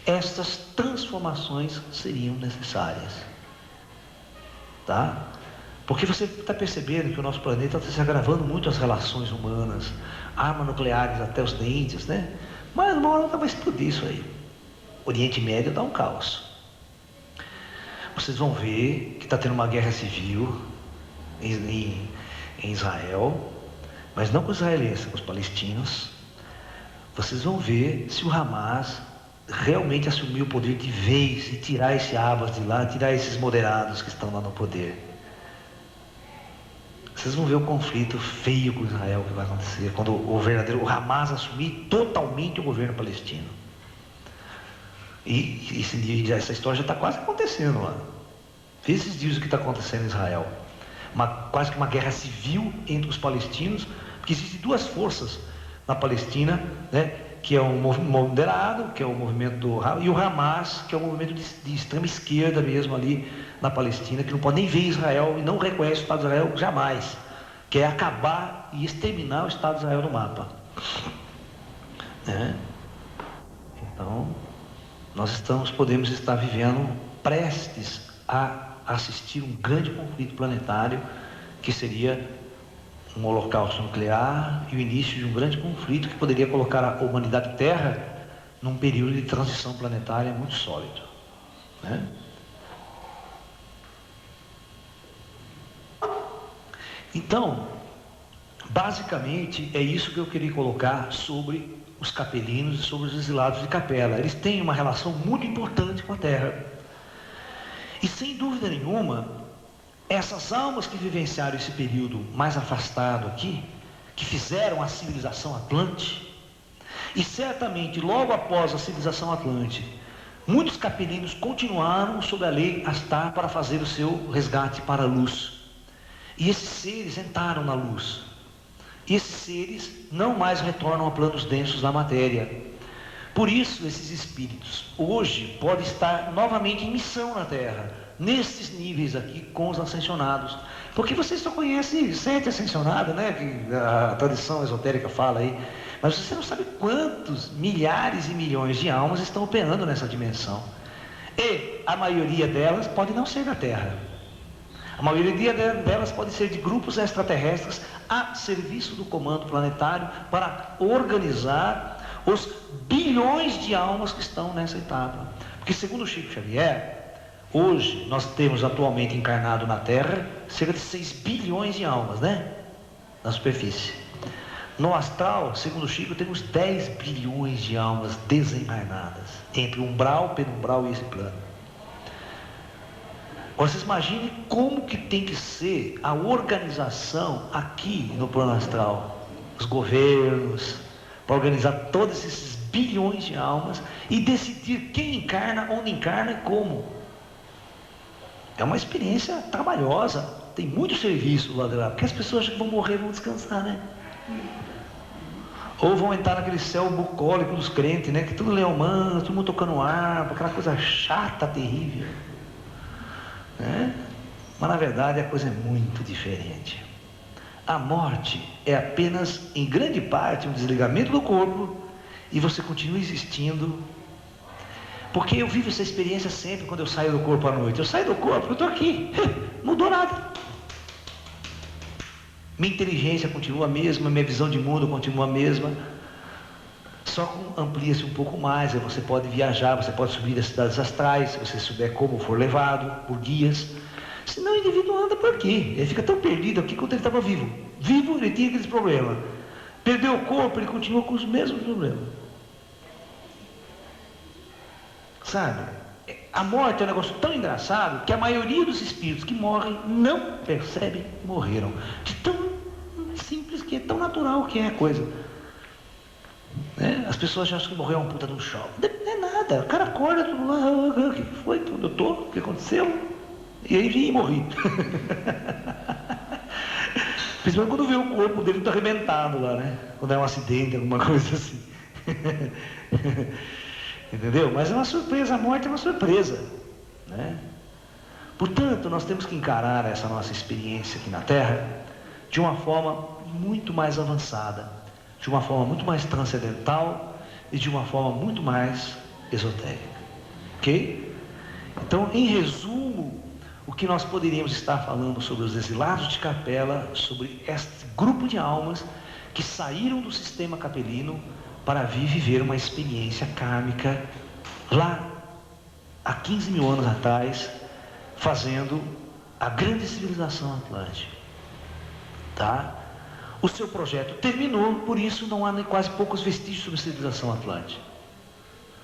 estas transformações seriam necessárias. Tá? Porque você está percebendo que o nosso planeta está se agravando muito as relações humanas, armas nucleares até os dentes, né? Mas uma hora vai explodir isso aí. Oriente Médio dá um caos. Vocês vão ver que está tendo uma guerra civil em Israel, mas não com os israelenses, com os palestinos. Vocês vão ver se o Hamas realmente assumir o poder de vez e tirar esse Abbas de lá, tirar esses moderados que estão lá no poder. Vocês vão ver o conflito feio com Israel que vai acontecer quando o Hamas assumir totalmente o governo palestino. E essa história já está quase acontecendo lá. Vê esses dias o que está acontecendo em Israel. Quase que uma guerra civil entre os palestinos, porque existem duas forças na Palestina, né? Que é o moderado, que é o movimento do Hamas, e o Hamas, que é o movimento de extrema esquerda mesmo ali na Palestina, que não pode nem ver Israel e não reconhece o Estado de Israel jamais, que é acabar e exterminar o Estado de Israel no mapa. Então, nós podemos estar vivendo prestes a assistir um grande conflito planetário, que seria um holocausto nuclear e o início de um grande conflito que poderia colocar a humanidade Terra num período de transição planetária muito sólido. Então, basicamente é isso que eu queria colocar sobre os capelinos e sobre os exilados de Capela. Eles têm uma relação muito importante com a Terra. E sem dúvida nenhuma, essas almas que vivenciaram esse período mais afastado aqui, que fizeram a civilização Atlante, e certamente logo após a civilização Atlante, muitos capelinos continuaram sob a lei Astar para fazer o seu resgate para a luz. E esses seres entraram na luz. E esses seres não mais retornam a planos densos da matéria. Por isso, esses espíritos hoje podem estar novamente em missão na Terra, nesses níveis aqui com os ascensionados. Porque vocês só conhecem 7 ascensionados, né? Que a tradição esotérica fala aí. Mas você não sabe quantos milhares e milhões de almas estão operando nessa dimensão. E a maioria delas pode não ser da Terra. A maioria delas pode ser de grupos extraterrestres a serviço do comando planetário para organizar os bilhões de almas que estão nessa etapa. Porque segundo o Chico Xavier, hoje nós temos atualmente encarnado na Terra cerca de 6 bilhões de almas, né? Na superfície. No astral, segundo o Chico, temos 10 bilhões de almas desencarnadas, entre umbral, penumbral e esse plano. Vocês imaginem como que tem que ser a organização aqui no plano astral, os governos, para organizar todos esses bilhões de almas e decidir quem encarna, onde encarna e como. É uma experiência trabalhosa, tem muito serviço lá dentro, porque as pessoas que vão morrer vão descansar, né? Ou vão entrar naquele céu bucólico dos crentes, né? Que tudo leomano, todo mundo tocando harpa, aquela coisa chata, terrível. Mas na verdade a coisa é muito diferente. A morte é apenas, em grande parte, um desligamento do corpo e você continua existindo Porque eu vivo essa experiência sempre quando eu saio do corpo à noite. Eu saio do corpo, eu estou aqui, não mudou nada. Minha inteligência continua a mesma, minha visão de mundo continua a mesma. Só amplia-se um pouco mais, aí você pode viajar, você pode subir as cidades astrais, se você souber como for levado, por guias. Senão o indivíduo anda por aqui, ele fica tão perdido aqui quanto ele estava vivo. Vivo, ele tinha aqueles problemas. Perdeu o corpo, ele continua com os mesmos problemas. Sabe? A morte é um negócio tão engraçado que a maioria dos espíritos que morrem não percebem que morreram. De tão simples que é, tão natural que é a coisa. Né? As pessoas acham que morreu uma puta de um choque. Não é nada, o cara acorda, tudo lá, o que foi? Onde eu tô? O que aconteceu? E aí vim e morri. Principalmente quando vê o corpo dele tá arrebentado lá, né? Quando é um acidente, alguma coisa assim. Entendeu? Mas é uma surpresa, a morte é uma surpresa, né? Portanto, nós temos que encarar essa nossa experiência aqui na Terra de uma forma muito mais avançada, de uma forma muito mais transcendental e de uma forma muito mais esotérica. Ok? Então, em resumo, o que nós poderíamos estar falando sobre os exilados de Capela, sobre este grupo de almas que saíram do sistema capelino para vir viver uma experiência kármica lá há 15 mil anos atrás, fazendo a grande civilização atlântica. Tá? O seu projeto terminou, por isso não há nem quase poucos vestígios sobre a civilização atlântica.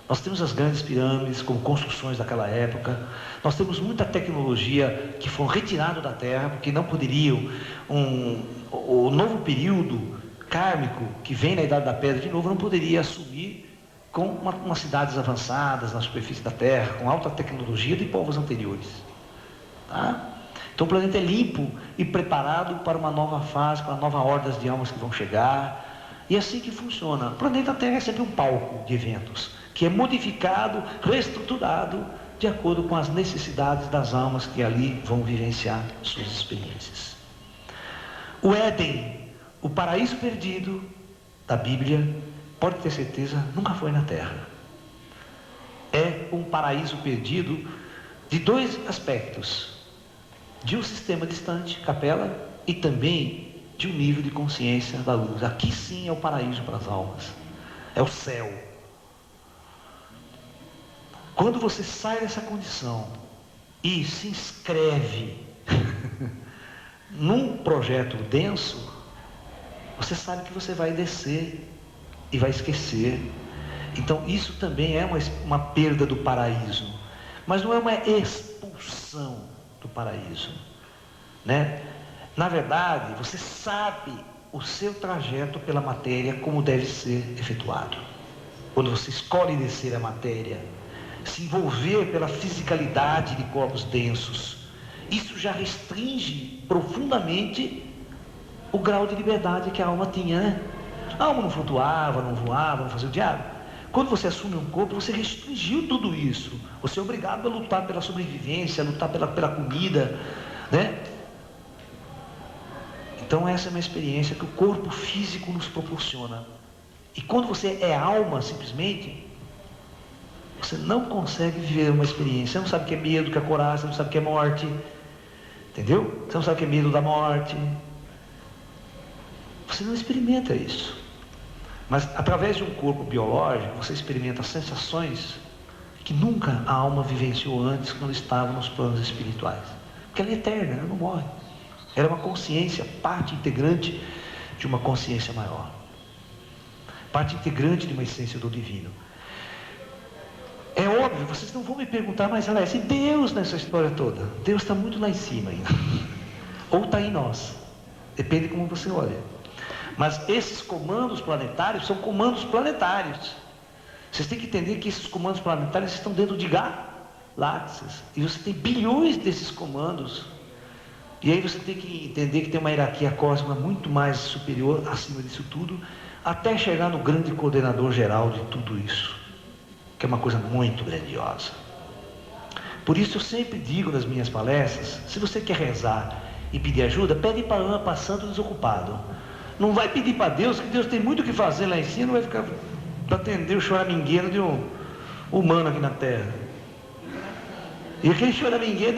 Nós temos as grandes pirâmides como construções daquela época, nós temos muita tecnologia que foi retirada da Terra, porque não poderiam, o novo período kármico que vem na Idade da Pedra de novo não poderia assumir com umas cidades avançadas na superfície da Terra, com alta tecnologia de povos anteriores. Tá? Então o planeta é limpo e preparado para uma nova fase, para novas hordas de almas que vão chegar. E é assim que funciona. O planeta Terra é sempre um palco de eventos, que é modificado, reestruturado, de acordo com as necessidades das almas que ali vão vivenciar suas experiências. O Éden, o paraíso perdido da Bíblia, pode ter certeza, nunca foi na Terra. É um paraíso perdido de dois aspectos. De um sistema distante, Capela, e também de um nível de consciência da luz. Aqui sim é o paraíso para as almas. É o céu. Quando você sai dessa condição e se inscreve num projeto denso, você sabe que você vai descer e vai esquecer. Então isso também é uma perda do paraíso, mas não é uma expulsão do paraíso, né? Na verdade, você sabe o seu trajeto pela matéria como deve ser efetuado. Quando você escolhe descer a matéria, se envolver pela fisicalidade de corpos densos, isso já restringe profundamente o grau de liberdade que a alma tinha, né? A alma não flutuava, não voava, não fazia o diabo. Quando você assume um corpo, você restringiu tudo isso. Você é obrigado a lutar pela sobrevivência, a lutar pela comida, né? Então essa é uma experiência que o corpo físico nos proporciona. E quando você é alma, simplesmente, você não consegue viver uma experiência. Você não sabe o que é medo, o que é coragem, você não sabe o que é morte. Entendeu? Você não sabe o que é medo da morte. Você não experimenta isso. Mas através de um corpo biológico, você experimenta sensações que nunca a alma vivenciou antes quando estava nos planos espirituais. Porque ela é eterna, ela não morre. Ela é uma consciência, parte integrante de uma consciência maior. Parte integrante de uma essência do divino. É óbvio, vocês não vão me perguntar, mas Alex, e Deus nessa história toda? Deus está muito lá em cima ainda. Ou está em nós. Depende de como você olha. Mas esses comandos planetários são comandos planetários. Vocês têm que entender que esses comandos planetários estão dentro de galáxias. E você tem bilhões desses comandos. E aí você tem que entender que tem uma hierarquia cósmica muito mais superior acima disso tudo, até chegar no grande coordenador geral de tudo isso, que é uma coisa muito grandiosa. Por isso eu sempre digo nas minhas palestras, se você quer rezar e pedir ajuda, pede para santo desocupado. Não vai pedir para Deus, que Deus tem muito o que fazer lá em cima, não vai ficar para atender o choramingueiro de humano aqui na Terra. E quem chora ninguém,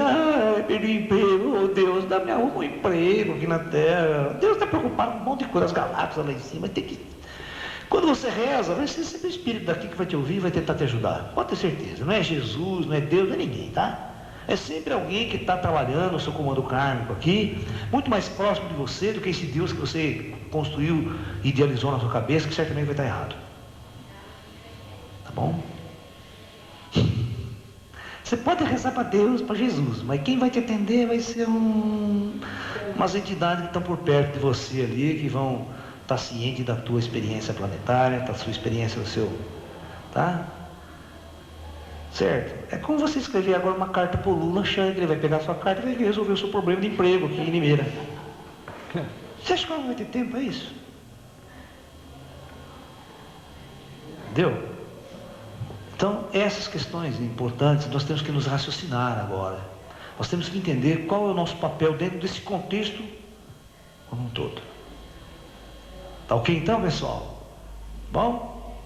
perdi o emprego, oh Deus, me arruma um emprego aqui na Terra. Deus está preocupado com um monte de coisas, as galáxias lá em cima. Tem que... Quando você reza, vai ser sempre o Espírito daqui que vai te ouvir e vai tentar te ajudar. Pode ter certeza, não é Jesus, não é Deus, não é ninguém, tá? É sempre alguém que está trabalhando o seu comando kármico aqui, muito mais próximo de você do que esse Deus que você construiu e idealizou na sua cabeça, que certamente vai estar errado. Tá bom? Você pode rezar para Deus, para Jesus, mas quem vai te atender vai ser umas entidades que estão por perto de você ali, que vão estar cientes da tua experiência planetária, da sua experiência do seu... Tá? Certo? É como você escrever agora uma carta para o Lula, achando que ele vai pegar a sua carta e vai resolver o seu problema de emprego aqui em Limeira. Você acha que ela não vai ter tempo para isso? Entendeu? Então, essas questões importantes, nós temos que nos raciocinar agora. Nós temos que entender qual é o nosso papel dentro desse contexto como um todo. Tá ok então, pessoal? Bom?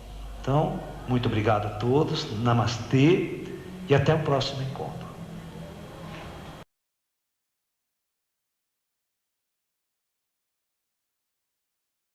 Então, muito obrigado a todos. Namastê e até o próximo encontro.